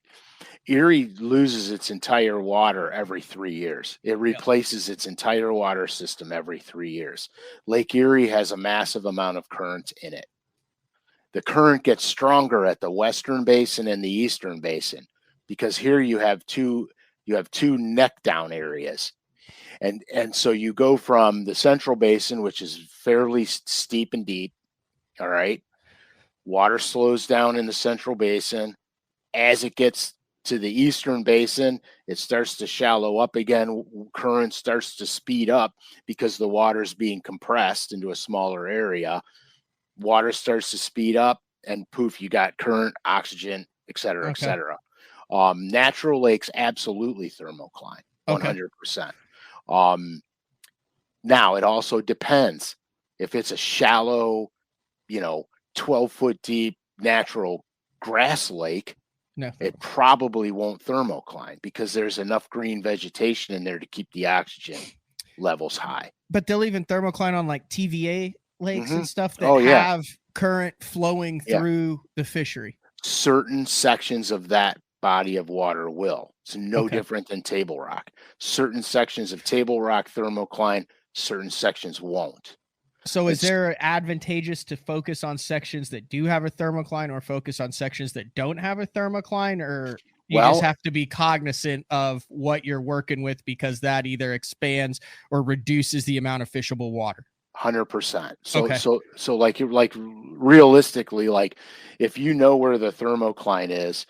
Erie loses its entire water every 3 years. It replaces its entire water system every 3 years. Lake Erie has a massive amount of current in it. The current gets stronger at the western basin and the eastern basin because here you have two neck down areas. And so you go from the central basin, which is fairly steep and deep. All right. Water slows down in the central basin. As it gets to the eastern basin, it starts to shallow up again. Current starts to speed up because the water is being compressed into a smaller area. Water starts to speed up, and poof, you got current, oxygen, et cetera, et cetera. Natural lakes absolutely thermocline, 100%. Now it also depends. If it's a shallow, 12-foot deep natural grass lake, it probably won't thermocline because there's enough green vegetation in there to keep the oxygen levels high. But they'll even thermocline on like TVA lakes and stuff that have current flowing through the fishery. Certain sections of that body of water will. It's no different than Table Rock. Certain sections of Table Rock thermocline, certain sections won't. So is there advantageous to focus on sections that do have a thermocline or focus on sections that don't have a thermocline, or you just have to be cognizant of what you're working with because that either expands or reduces the amount of fishable water? 100%. So like realistically, like if you know where the thermocline is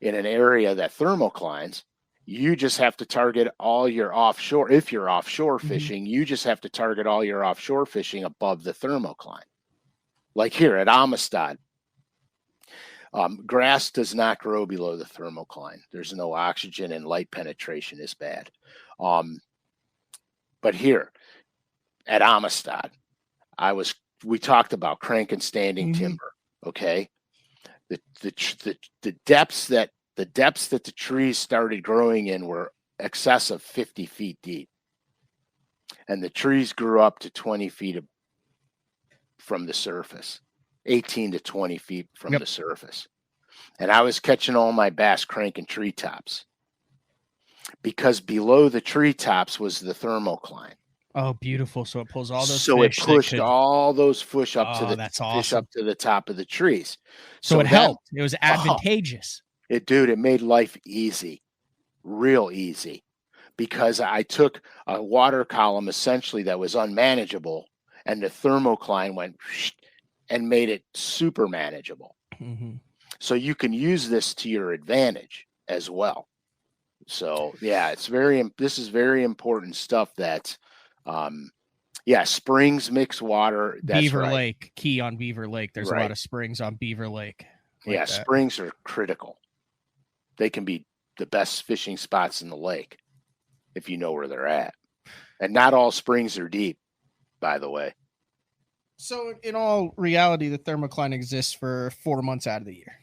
in an area that thermoclines, you just have to target all your offshore. If you're offshore fishing, you just have to target all your offshore fishing above the thermocline. Like here at Amistad, grass does not grow below the thermocline. There's no oxygen and light penetration is bad. But here at Amistad, we talked about crank and standing timber. Okay, the depths that the trees started growing in were excess of 50 feet deep, and the trees grew up to 20 feet from the surface, 18 to 20 feet from the surface. And I was catching all my bass cranking treetops because below the treetops was the thermocline. Oh, beautiful! So it pulls all those. So fish it pushed all those fish up to the fish up to the top of the trees. So it helped. It was advantageous. It made life easy, real easy, because I took a water column essentially that was unmanageable, and the thermocline went and made it super manageable. So you can use this to your advantage as well. So yeah, this is very important stuff. That's springs mix water. That's Beaver Lake, key on Beaver Lake. There's a lot of springs on Beaver Lake. Springs are critical. They can be the best fishing spots in the lake if you know where they're at. And not all springs are deep, by the way. So in all reality, the thermocline exists for 4 months out of the year.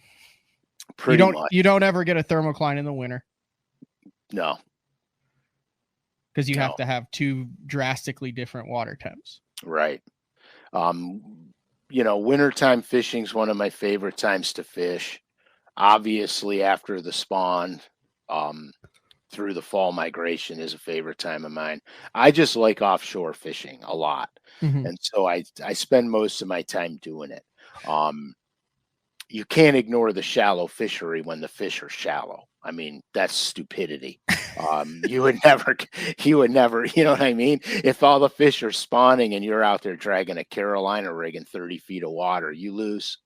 Pretty much. You don't ever get a thermocline in the winter. No. Because you have to have two drastically different water temps. Right. Wintertime fishing is one of my favorite times to fish. Obviously, after the spawn, through the fall migration is a favorite time of mine. I just like offshore fishing a lot. And so I spend most of my time doing it. you can't ignore the shallow fishery when the fish are shallow. I mean, that's stupidity. You would never, you know what I mean? If all the fish are spawning and you're out there dragging a Carolina rig in 30 feet of water, you lose.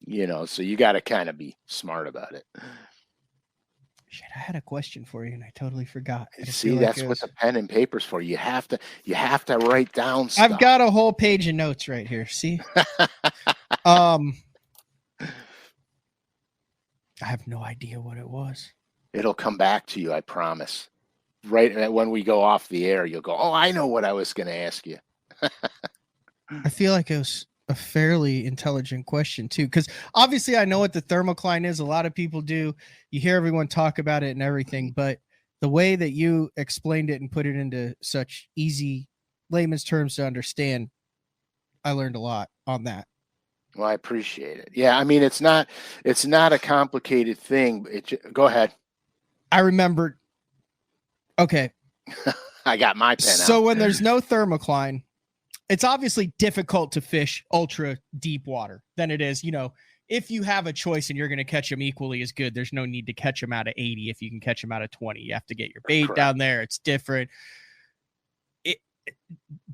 You know, so you got to kind of be smart about it. Shit, I had a question for you and I totally forgot. See, that's what the pen and paper's for. You have to write down stuff. I've got a whole page of notes right here. See? I have no idea what it was. It'll come back to you, I promise. Right when we go off the air, you'll go, "Oh, I know what I was going to ask you." I feel like it was a fairly intelligent question too, because obviously I know what the thermocline is. A lot of people do. You hear everyone talk about it and everything, but the way that you explained it and put it into such easy layman's terms to understand, I learned a lot on that. Well, I appreciate it. Yeah, I mean, it's not a complicated thing. Go ahead. I remembered. Okay. I got my pen out. So when there's no thermocline, it's obviously difficult to fish ultra deep water than it is, you know, if you have a choice and you're going to catch them equally as good, there's no need to catch them out of 80 if you can catch them out of 20. You have to get your bait Correct. down there. It's different.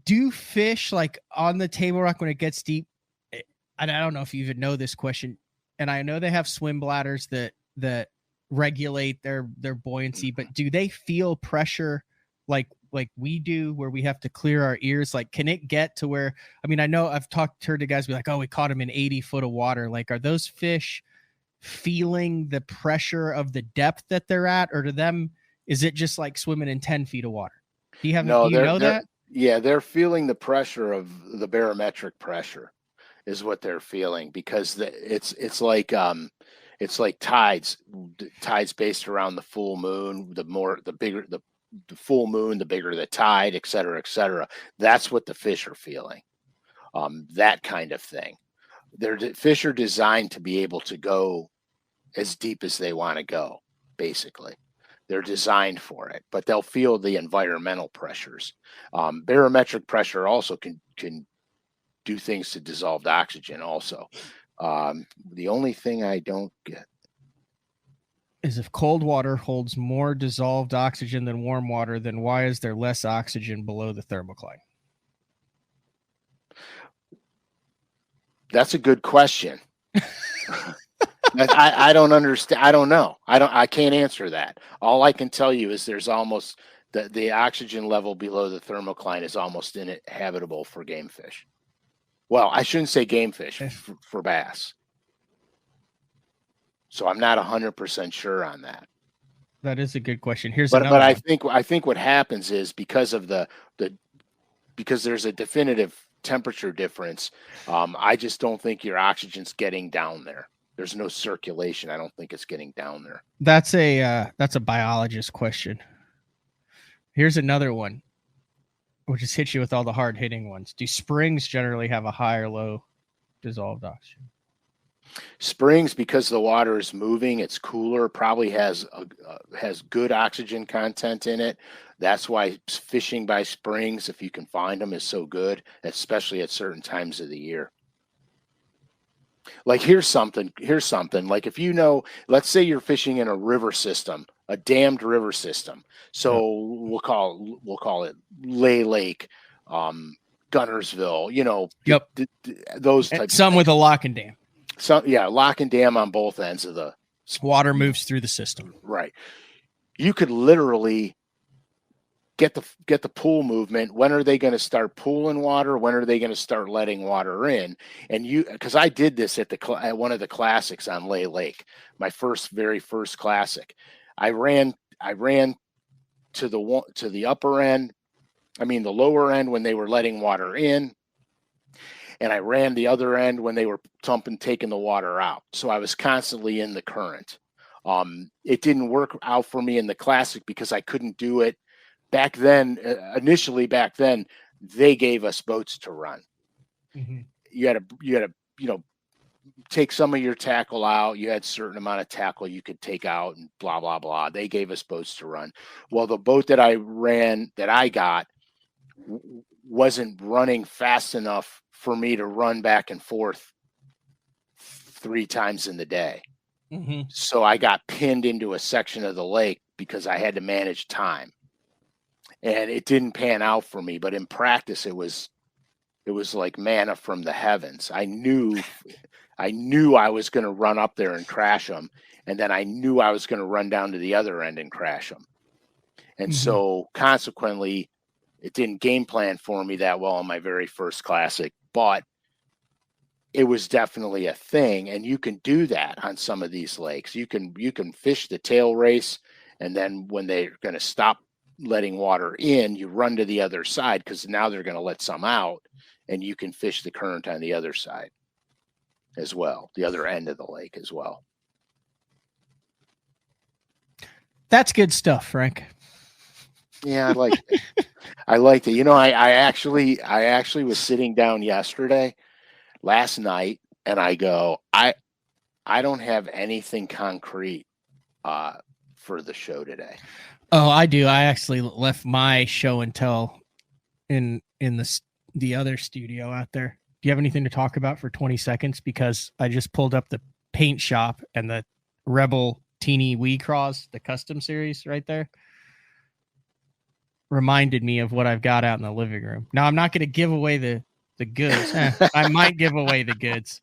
Do fish like on the table rock when it gets deep? And I don't know if you even know this question. And I know they have swim bladders that regulate their buoyancy, but do they feel pressure like we do, where we have to clear our ears? Like, can it get to where, I mean, I know I've heard the guys be like, "Oh, we caught him in 80 foot of water." Like, are those fish feeling the pressure of the depth that they're at, or to them, is it just like swimming in 10 feet of water? Do you know that? Yeah, they're feeling the pressure of the barometric pressure is what they're feeling, because it's like tides based around the full moon. The bigger the full moon, the bigger the tide, et cetera, et cetera. That's what the fish are feeling. That kind of thing. Fish are designed to be able to go as deep as they want to go, basically. They're designed for it, but they'll feel the environmental pressures. Barometric pressure also can do things to dissolved oxygen also. The only thing I don't get is, if cold water holds more dissolved oxygen than warm water, then why is there less oxygen below the thermocline? That's a good question. I don't understand. I don't know. I can't answer that. All I can tell you is there's almost the oxygen level below the thermocline is almost inhabitable for game fish. Well, I shouldn't say game fish, for bass. So I'm not 100% sure on that. That is a good question. But I think what happens is because of because there's a definitive temperature difference. I just don't think your oxygen's getting down there. There's no circulation. I don't think it's getting down there. That's a biologist question. Here's another one. We'll just hit you with all the hard hitting ones. Do springs generally have a high or low dissolved oxygen? Springs, because the water is moving, it's cooler, probably has good oxygen content in it. That's why fishing by springs, if you can find them, is so good, especially at certain times of the year. Like here's something. Like if you know, let's say you're fishing in a river system, a dammed river system. So we'll call it Lay Lake, Gunnersville. You know, those types. Some with a lock and dam. Lock and dam on both ends of the water moves through the system. Right. You could literally get the pool movement. When are they going to start pooling water? When are they going to start letting water in? And because I did this at one of the classics on Lay Lake, my very first classic. I ran to the upper end. I mean the lower end when they were letting water in. And I ran the other end when they were taking the water out. So I was constantly in the current. It didn't work out for me in the classic because I couldn't do it back then. Initially back then, they gave us boats to run. Mm-hmm. You had to, take some of your tackle out. You had a certain amount of tackle you could take out and blah, blah, blah. They gave us boats to run. Well, the boat that I got wasn't running fast enough for me to run back and forth 3 times in the day. Mm-hmm. So I got pinned into a section of the lake because I had to manage time. And it didn't pan out for me, but in practice it was like manna from the heavens. I knew I was going to run up there and crash them, and then I knew I was going to run down to the other end and crash them. And so consequently, it didn't game plan for me that well on my very first classic, but it was definitely a thing. And you can do that on some of these lakes. You can fish the tail race, and then when they're going to stop letting water in, you run to the other side because now they're going to let some out, and you can fish the current on the other side as well, the other end of the lake as well. That's good stuff, Frank. Yeah, I liked it. I liked it. You know, I actually was sitting down last night, and I go, I don't have anything concrete for the show today. Oh, I do. I actually left my show and tell in the other studio out there. Do you have anything to talk about for 20 seconds? Because I just pulled up the paint shop and the Rebel Teeny Wee Cross, the custom series right there. Reminded me of what I've got out in the living room. Now, I'm not going to give away the goods. I might give away the goods,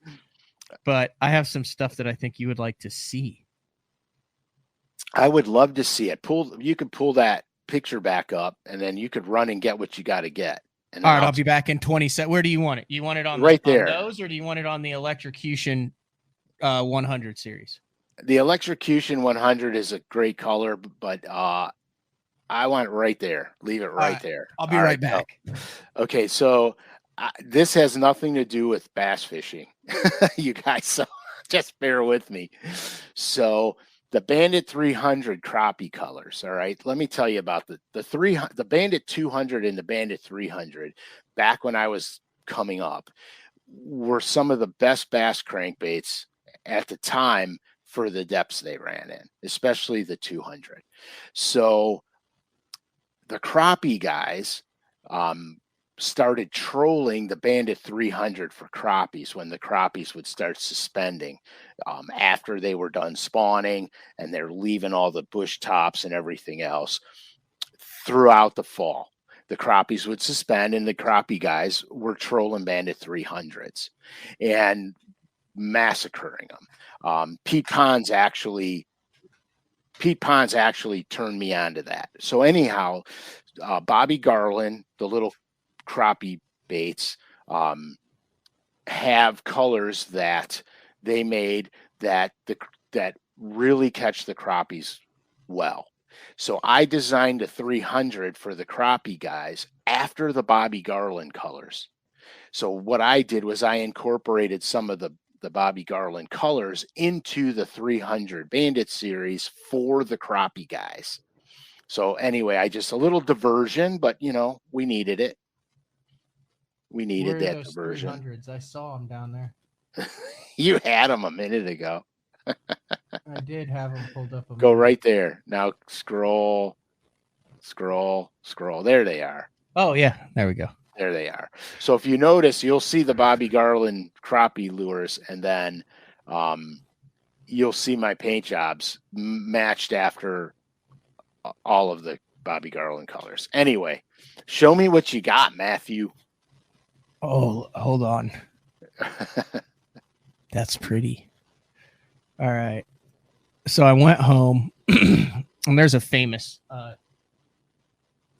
but I have some stuff that I think you would like to see. I would love to see it. You could pull that picture back up, and then you could run and get what you got to get. And all right, I'll be back in 20 seconds. Where do you want it? You want it on right there, on those, or do you want it on the Electrocution 100 series? The Electrocution 100 is a great color, but I want it right there. Leave it right there. I'll be right back. Okay, so this has nothing to do with bass fishing, you guys. So just bear with me. So the Bandit 300 crappie colors. All right, let me tell you about the Bandit 200 and the Bandit 300. Back when I was coming up, were some of the best bass crankbaits at the time for the depths they ran in, especially the 200. So the crappie guys started trolling the Bandit 300 for crappies when the crappies would start suspending after they were done spawning, and they're leaving all the bush tops and everything else throughout the fall. The crappies would suspend, and the crappie guys were trolling Bandit 300s and massacring them. Pete Pons actually turned me on to that. So anyhow, Bobby Garland, the little crappie baits, have colors that they made that really catch the crappies well. So I designed a 300 for the crappie guys after the Bobby Garland colors. So what I did was I incorporated some of the Bobby Garland colors into the 300 Bandit series for the crappie guys. So anyway, a little diversion, but you know, we needed it. We needed that diversion. 300s? I saw them down there. You had them a minute ago. I did have them pulled up. Go right there. Now scroll. There they are. Oh yeah, there we go. There they are. So if you notice, you'll see the Bobby Garland crappie lures, and then you'll see my paint jobs matched after all of the Bobby Garland colors. Anyway, show me what you got, Matthew. Oh, hold on. That's pretty. All right. So I went home, and there's a famous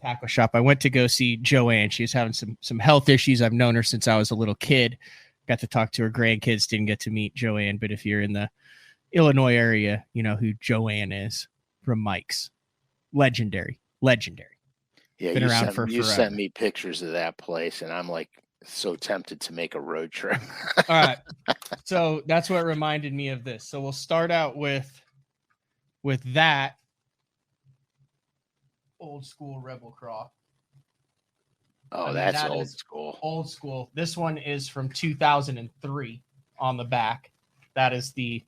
tackle shop. I went to go see Joanne. She was having some health issues. I've known her since I was a little kid. Got to talk to her grandkids. Didn't get to meet Joanne, but if you're in the Illinois area, you know who Joanne is from Mike's. Legendary. Yeah, been around for forever. You sent me pictures of that place, and I'm like so tempted to make a road trip. All right. So that's what reminded me of this. So we'll start out with that old school Rebel Craw. Oh, that's old school. Old school. This one is from 2003 on the back. That is the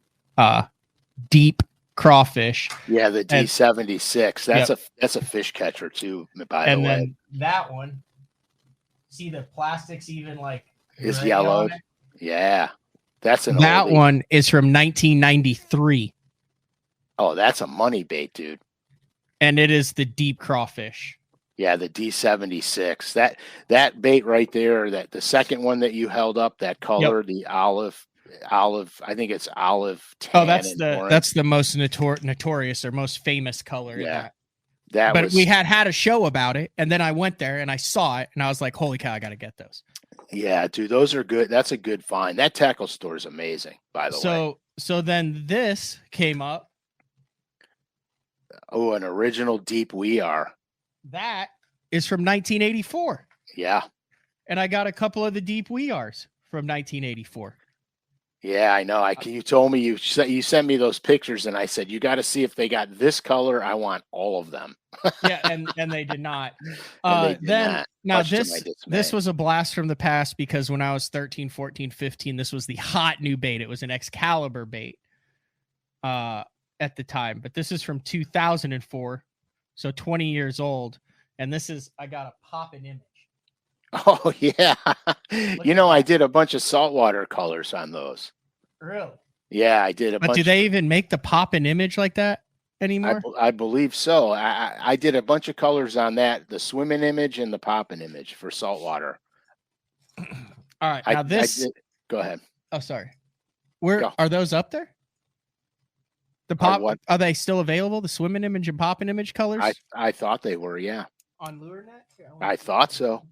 deep crawfish. Yeah, the D76. That's a fish catcher too, by the way. And then that one See the plastics even like Is gray on yellowed. it? Yeah. That's an That oldie. one is from 1993. Oh, that's a money bait, dude. And it is the deep crawfish. Yeah, the D76. That bait right there, that the second one that you held up, that color, the olive, I think it's olive tan. Oh, that's and the orange. that's the most notorious or most famous color. Yeah. But we had a show about it, and then I went there and I saw it, and I was like, "Holy cow, I got to get those." Yeah, dude, those are good. That's a good find. That tackle store is amazing, by the way. So then this came up. Oh, an original deep we are. That is from 1984. Yeah. And I got a couple of the deep we are's from 1984. Yeah, I know. You told me you sent me those pictures, and I said you got to see if they got this color. I want all of them. Yeah, and they did not. This was a blast from the past, because when I was 13, 14, 15, this was the hot new bait. It was an Excalibur bait at the time, but this is from 2004, so 20 years old. And this is, I got a poppin' image. Oh yeah. I did a bunch of saltwater colors on those. Really? Yeah, I did a bunch. But do they even make the poppin' image like that anymore? I believe so. I did a bunch of colors on that, the swimming image and the popping image for saltwater. All right. Now go ahead. Oh, sorry. Are those up there? The pop, are they still available? The swimming image and popping image colors? I thought they were, yeah. On LureNet? I thought so.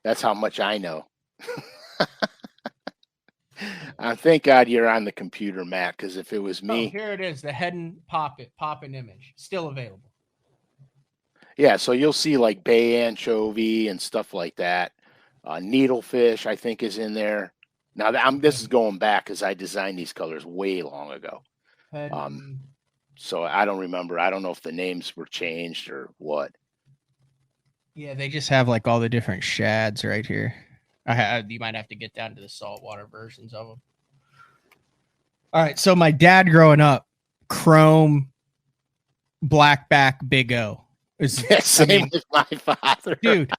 That's how much I know. Thank God you're on the computer, Matt, because if it was me. Oh, here it is, the head and popping image, still available. Yeah, so you'll see like bay anchovy and stuff like that. Needlefish, I think, is in there. Now, this is going back because I designed these colors way long ago. So I don't remember. I don't know if the names were changed or what. Yeah, they just have like all the different shads right here. You might have to get down to the saltwater versions of them. All right, so my dad growing up, chrome, blackback, Big O. Same as my father. Dude,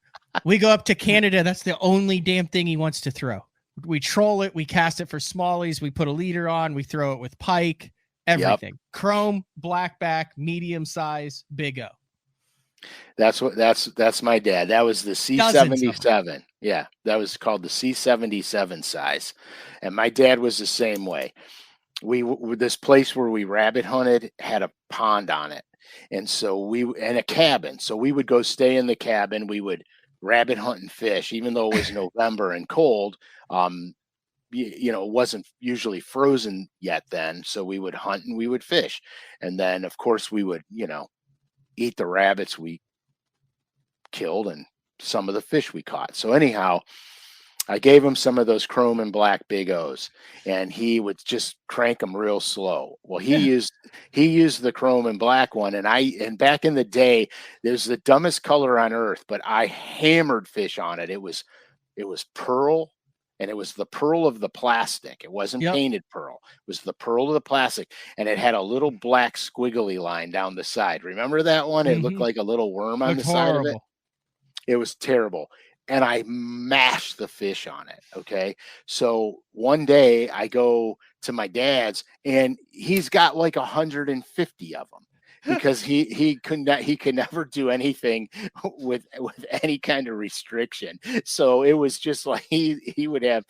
we go up to Canada. That's the only damn thing he wants to throw. We troll it. We cast it for smallies. We put a leader on. We throw it with pike. Everything. Yep. Chrome, blackback, medium size, Big O. That's my dad. That was the C77. Yeah, that was called the C77 size. And my dad was the same way. This place where we rabbit hunted had a pond on it. And so and a cabin. So we would go stay in the cabin. We would rabbit hunt and fish, even though it was November and cold. It wasn't usually frozen yet then. So we would hunt and we would fish. And then of course we would, eat the rabbits we killed and some of the fish we caught. So anyhow, I gave him some of those chrome and black Big O's, and he would just crank them real slow. Well, he used the chrome and black one, and back in the day, there's the dumbest color on earth, but I hammered fish on it. It was pearl, and it was the pearl of the plastic. It wasn't painted pearl. It was the pearl of the plastic, and it had a little black squiggly line down the side. Remember that one? It looked like a little worm on the side of it. It was terrible. And I mashed the fish on it. Okay. So one day I go to my dad's, and he's got like 150 of them because he could never do anything with any kind of restriction. So it was just like he would have,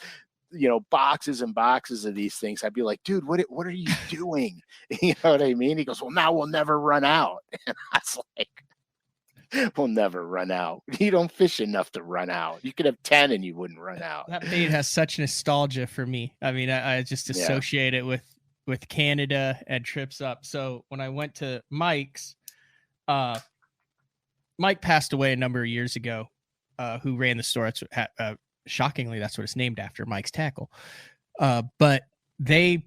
boxes and boxes of these things. I'd be like, dude, what are you doing? You know what I mean? He goes, well, now we'll never run out. And I was like, we'll never run out. You don't fish enough to run out. You could have 10 and you wouldn't run out. That bait has such nostalgia for me. I mean, I just associate it with Canada and trips up. So when I went to Mike's, Mike passed away a number of years ago, who ran the store. Shockingly, that's what it's named after, Mike's Tackle. But they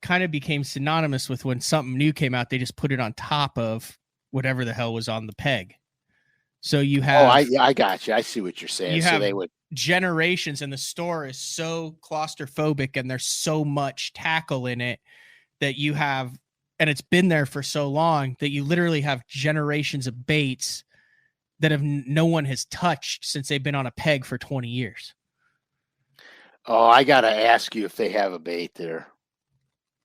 kind of became synonymous with when something new came out, they just put it on top of whatever the hell was on the peg. So you have. Oh, I got you. I see what you're saying. So they would generations, and the store is so claustrophobic, and there's so much tackle in it that you have, and it's been there for so long that you literally have generations of baits that no one has touched since they've been on a peg for 20 years. Oh, I gotta ask you if they have a bait there.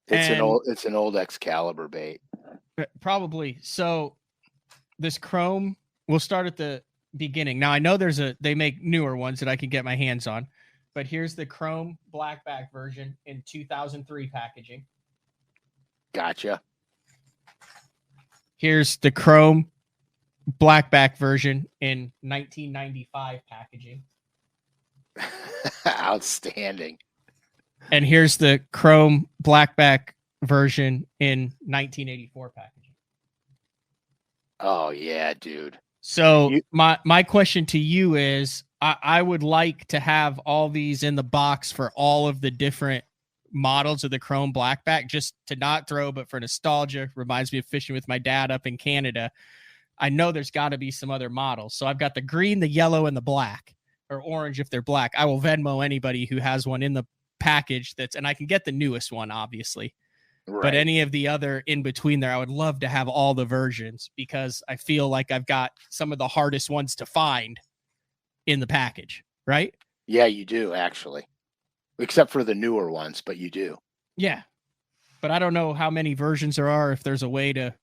It's an old Excalibur bait. Probably. So this chrome, we'll start at the beginning. Now I know they make newer ones that I can get my hands on, but here's the chrome blackback version in 2003 packaging. Gotcha. Here's the chrome blackback version in 1995 packaging. Outstanding. And here's the chrome blackback version in 1984 packaging. Oh yeah, dude. So my question to you is, I would like to have all these in the box for all of the different models of the chrome blackback, just to not throw, but for nostalgia. Reminds me of fishing with my dad up in Canada. I know there's got to be some other models. So I've got the green, the yellow, and the black, or orange if they're black. I will Venmo anybody who has one in the package and I can get the newest one, obviously. Right. But any of the other in between there, I would love to have all the versions, because I feel like I've got some of the hardest ones to find in the package, right? Yeah, you do, actually. Except for the newer ones, but you do. Yeah. But I don't know how many versions there are, if there's a way to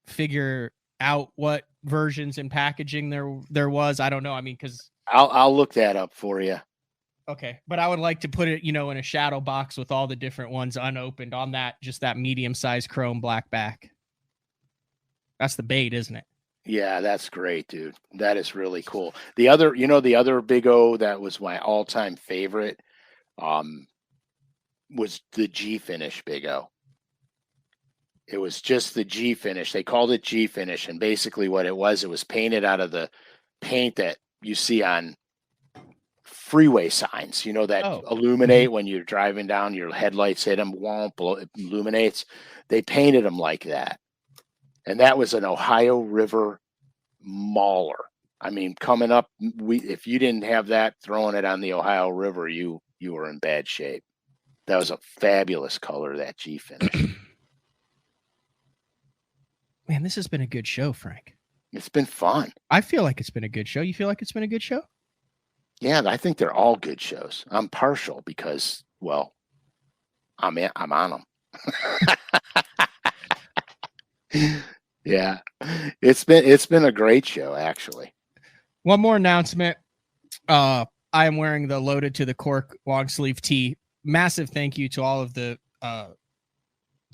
figure out what versions in packaging there was. I don't know. I mean, because I'll look that up for you. Okay, but I would like to put it, in a shadow box with all the different ones unopened on that medium-sized chrome blackback. That's the bait, isn't it? Yeah, that's great, dude. That is really cool. The other Big O that was my all-time favorite was the G Finish Big O. It was just the G Finish. They called it G Finish, and basically what it was painted out of the paint that you see on freeway signs, that illuminate when you're driving down, your headlights hit them, it illuminates. They painted them like that. And that was an Ohio River mauler. I mean, coming up, if you didn't have that, throwing it on the Ohio River, you were in bad shape. That was a fabulous color, that G Finish. Man, this has been a good show, Frank. It's been fun. I feel like it's been a good show. You feel like it's been a good show? Yeah, I think they're all good shows. I'm partial because, well, I'm on them. Yeah, it's been a great show, actually. One more announcement. I am wearing the Loaded to the Cork long sleeve tee. Massive thank you to all of the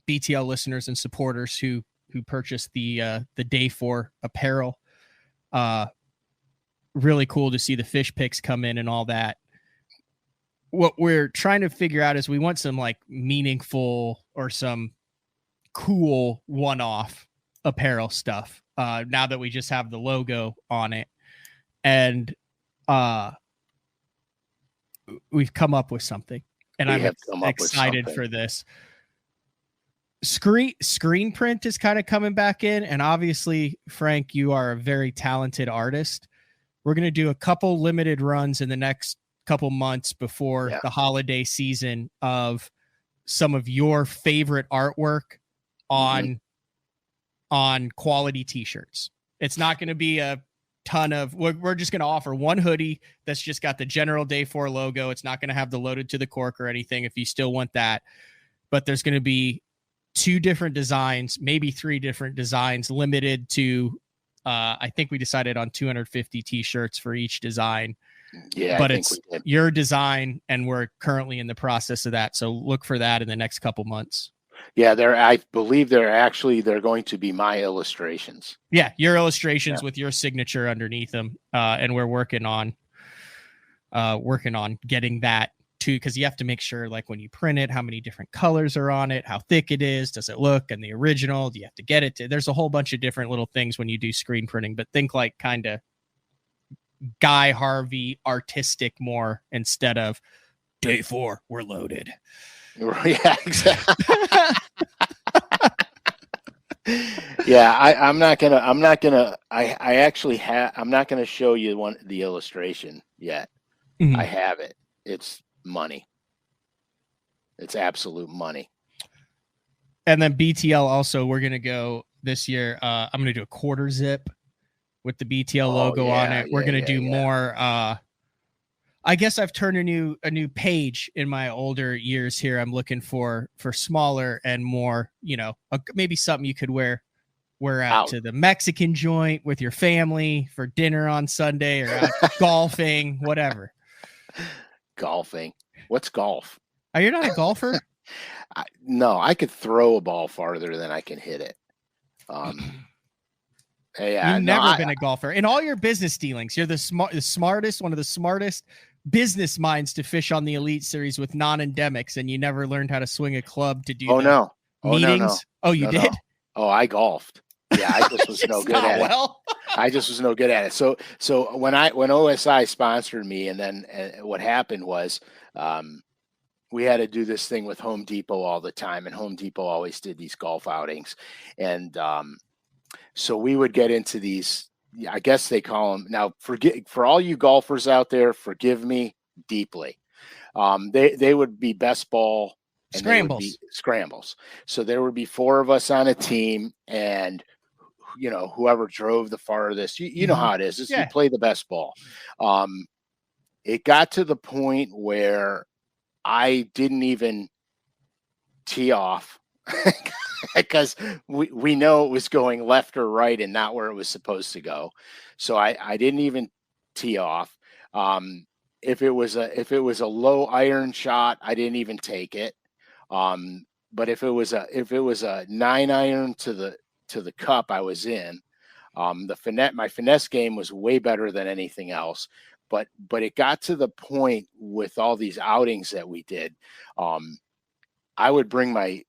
BTL listeners and supporters who purchased the Day 4 apparel. Really cool to see the fish picks come in and all that. What we're trying to figure out is we want some like meaningful or some cool one-off apparel stuff now that we just have the logo on it. And we've come up with something, and I'm excited for this. Screen print is kind of coming back in, and obviously, Frank, you are a very talented artist. We're going to do a couple limited runs in the next couple months before the holiday season of some of your favorite artwork on quality t-shirts. It's not going to be a ton of, we're just going to offer one hoodie that's just got the general Day 4 logo. It's not going to have the Loaded to the Cork or anything if you still want that, but there's going to be 2 different designs, maybe 3 different designs, limited to I think we decided on 250 t-shirts for each design. Yeah, but it's your design, and we're currently in the process of that. So look for that in the next couple months. Yeah, I believe they're going to be my illustrations. Yeah, your illustrations with your signature underneath them, and we're working on getting that too, because you have to make sure, like when you print it, how many different colors are on it, how thick it is, does it look, and the original, do you have to get it to? There's a whole bunch of different little things when you do screen printing, but think like kind of Guy Harvey artistic more instead of Day 4, we're loaded. Yeah, exactly. Yeah, I'm not gonna show you the illustration yet. Mm-hmm. I have it. It's money. It's absolute money. And then BTL also, we're gonna go this year. I'm gonna do a quarter zip with the BTL logo on it. We're gonna do more. I guess I've turned a new page in my older years here. I'm looking for smaller and more, maybe something you could wear out to the Mexican joint with your family for dinner on Sunday, or out golfing, whatever. Golfing. What's golf? Are you not a golfer? No, I could throw a ball farther than I can hit it. You've never been a golfer. In all your business dealings, you're the smartest, one of the smartest business minds to fish on the Elite Series with non-endemics, and you never learned how to swing a club to do meetings. Oh, you did? Oh, I golfed. Yeah, I just was no good at it. I just was no good at it. So when OSI sponsored me, and then what happened was we had to do this thing with Home Depot all the time, and Home Depot always did these golf outings, and so we would get into these. I guess they call them now. For all you golfers out there, forgive me deeply. They would be best ball and scrambles. So there would be 4 of us on a team, and whoever drove the farthest, you know how it is. You play the best ball. It got to the point where I didn't even tee off because we know it was going left or right and not where it was supposed to go. So I didn't even tee off. If it was a low iron shot, I didn't even take it. But if it was a 9 iron to the cup, I was in. My finesse game was way better than anything else. But it got to the point with all these outings that we did. I would bring my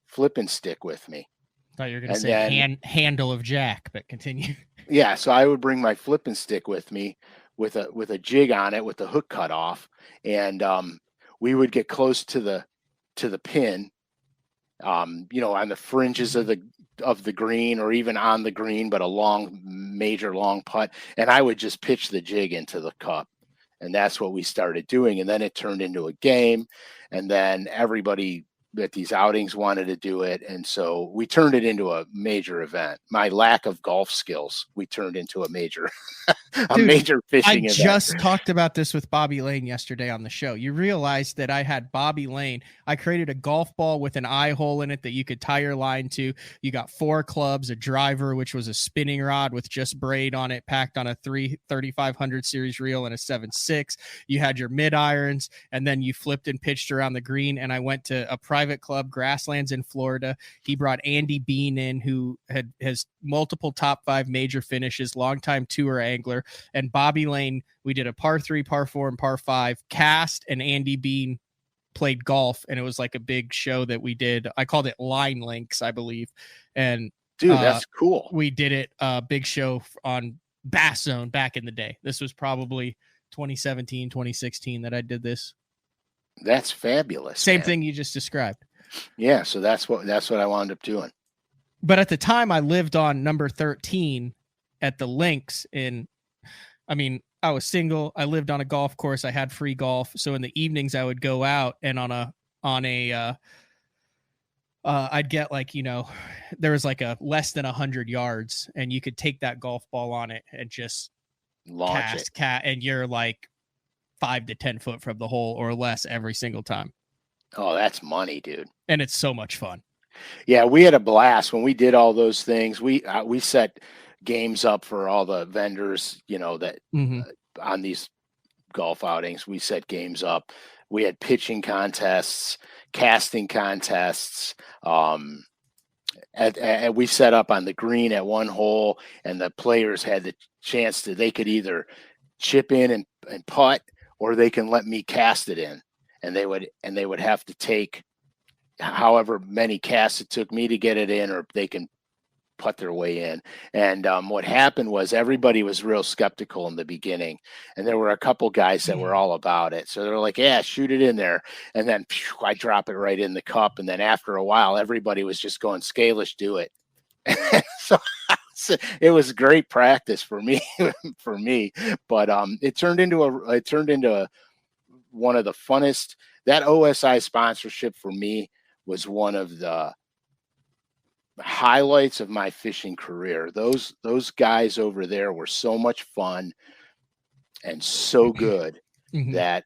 flipping stick with me. I thought you were going to say handle of Jack, but continue. Yeah, so I would bring my flipping stick with me with a jig on it with the hook cut off, and we would get close to the pin, on the fringes of the green, or even on the green, but a major long putt, and I would just pitch the jig into the cup. And that's what we started doing. And then it turned into a game, and then everybody at these outings wanted to do it. And so we turned it into a major event. My lack of golf skills, we turned into a major, major fishing event. I just talked about this with Bobby Lane yesterday on the show. You realize that I had Bobby Lane. I created a golf ball with an eye hole in it that you could tie your line to. You got 4 clubs, a driver, which was a spinning rod with just braid on it, packed on a 3500 series reel and a 7.6. You had your mid irons, and then you flipped and pitched around the green. And I went to a private club, Grasslands in Florida. He brought Andy Bean in, who has multiple top 5 major finishes, longtime tour angler. And Bobby Lane, we did a par 3, par 4, and par 5 cast, and Andy Bean played golf, and it was like a big show that we did. I called it Line Links, I believe. And dude, that's cool. We did it big show on Bass Zone back in the day. This was probably 2017, 2016 that I did this. That's fabulous. Same thing you just described. Yeah, so that's what I wound up doing. But at the time, I lived on number 13 at the links I was single. I lived on a golf course. I had free golf. So in the evenings I would go out, and I'd get there was like a less than 100 yards, and you could take that golf ball on it and just launch it. And you're like 5 to 10 foot from the hole or less every single time. Oh, that's money, dude. And it's so much fun. Yeah, we had a blast when we did all those things. We set games up for all the vendors, that on these golf outings. We set games up. We had pitching contests, casting contests. And we set up on the green at one hole, and the players had the chance they could either chip in and putt, or they can let me cast it in, and they would have to take however many casts it took me to get it in, or they can putt their way in. And what happened was everybody was real skeptical in the beginning, and there were a couple guys that were all about it. So they're like, yeah, shoot it in there. And then I drop it right in the cup. And then after a while, everybody was just going, SCALISH, do it. So it was great practice for me, but it turned into one of the funnest. That OSI sponsorship for me was one of the highlights of my fishing career. Those guys over there were so much fun and so good that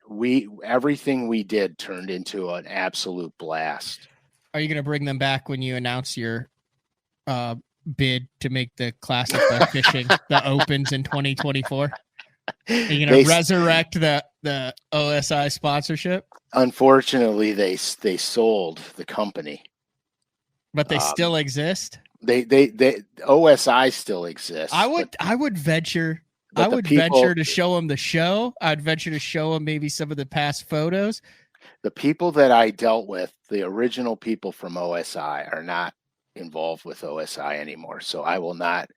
everything we did turned into an absolute blast. Are you going to bring them back when you announce your bid to make the Classic Duck Fishing the Opens in 2024? Are you going to resurrect the OSI sponsorship? Unfortunately, they sold the company, but they still exist. They OSI still exists. I would venture to show them the show. I'd venture to show them maybe some of the past photos. The people that I dealt with, the original people from OSI, are not involved with OSI anymore. So I will not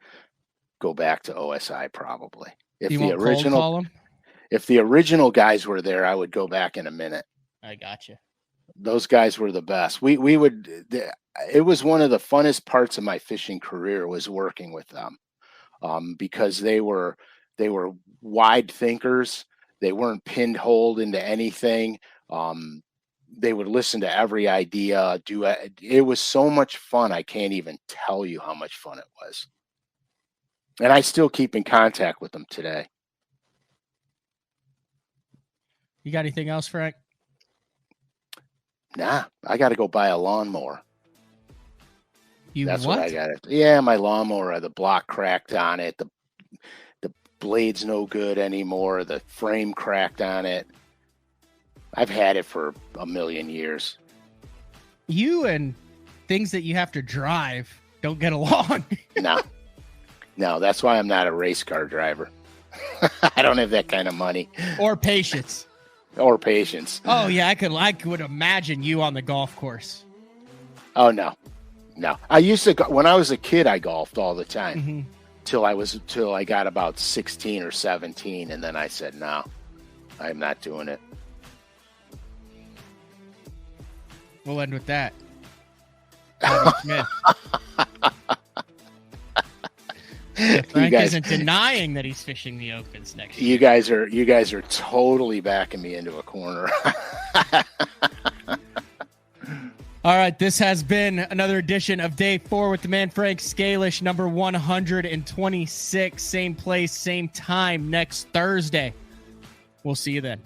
go back to OSI probably. If the original guys were there, I would go back in a minute. I gotcha. Those guys were the best. It was one of the funnest parts of my fishing career was working with them, because they were wide thinkers. They weren't pinned-holed into anything. They would listen to every idea. It was so much fun. I can't even tell you how much fun it was. And I still keep in contact with them today. You got anything else, Frank? Nah, I got to go buy a lawnmower. That's what I got. Yeah, my lawnmower. The block cracked on it. The blade's no good anymore. The frame cracked on it. I've had it for a million years. You and things that you have to drive don't get along. No, that's why I'm not a race car driver. I don't have that kind of money. Or patience. Oh yeah, I would imagine you on the golf course. Oh no. I used to when I was a kid, I golfed all the time till I got about 16 or 17, and then I said no, I'm not doing it. We'll end with that. Smith. Frank isn't denying that he's fishing the Opens next year. You guys are totally backing me into a corner. All right, this has been another edition of Day 4 with the man Frank SCALISH, number 126. Same place, same time next Thursday. We'll see you then.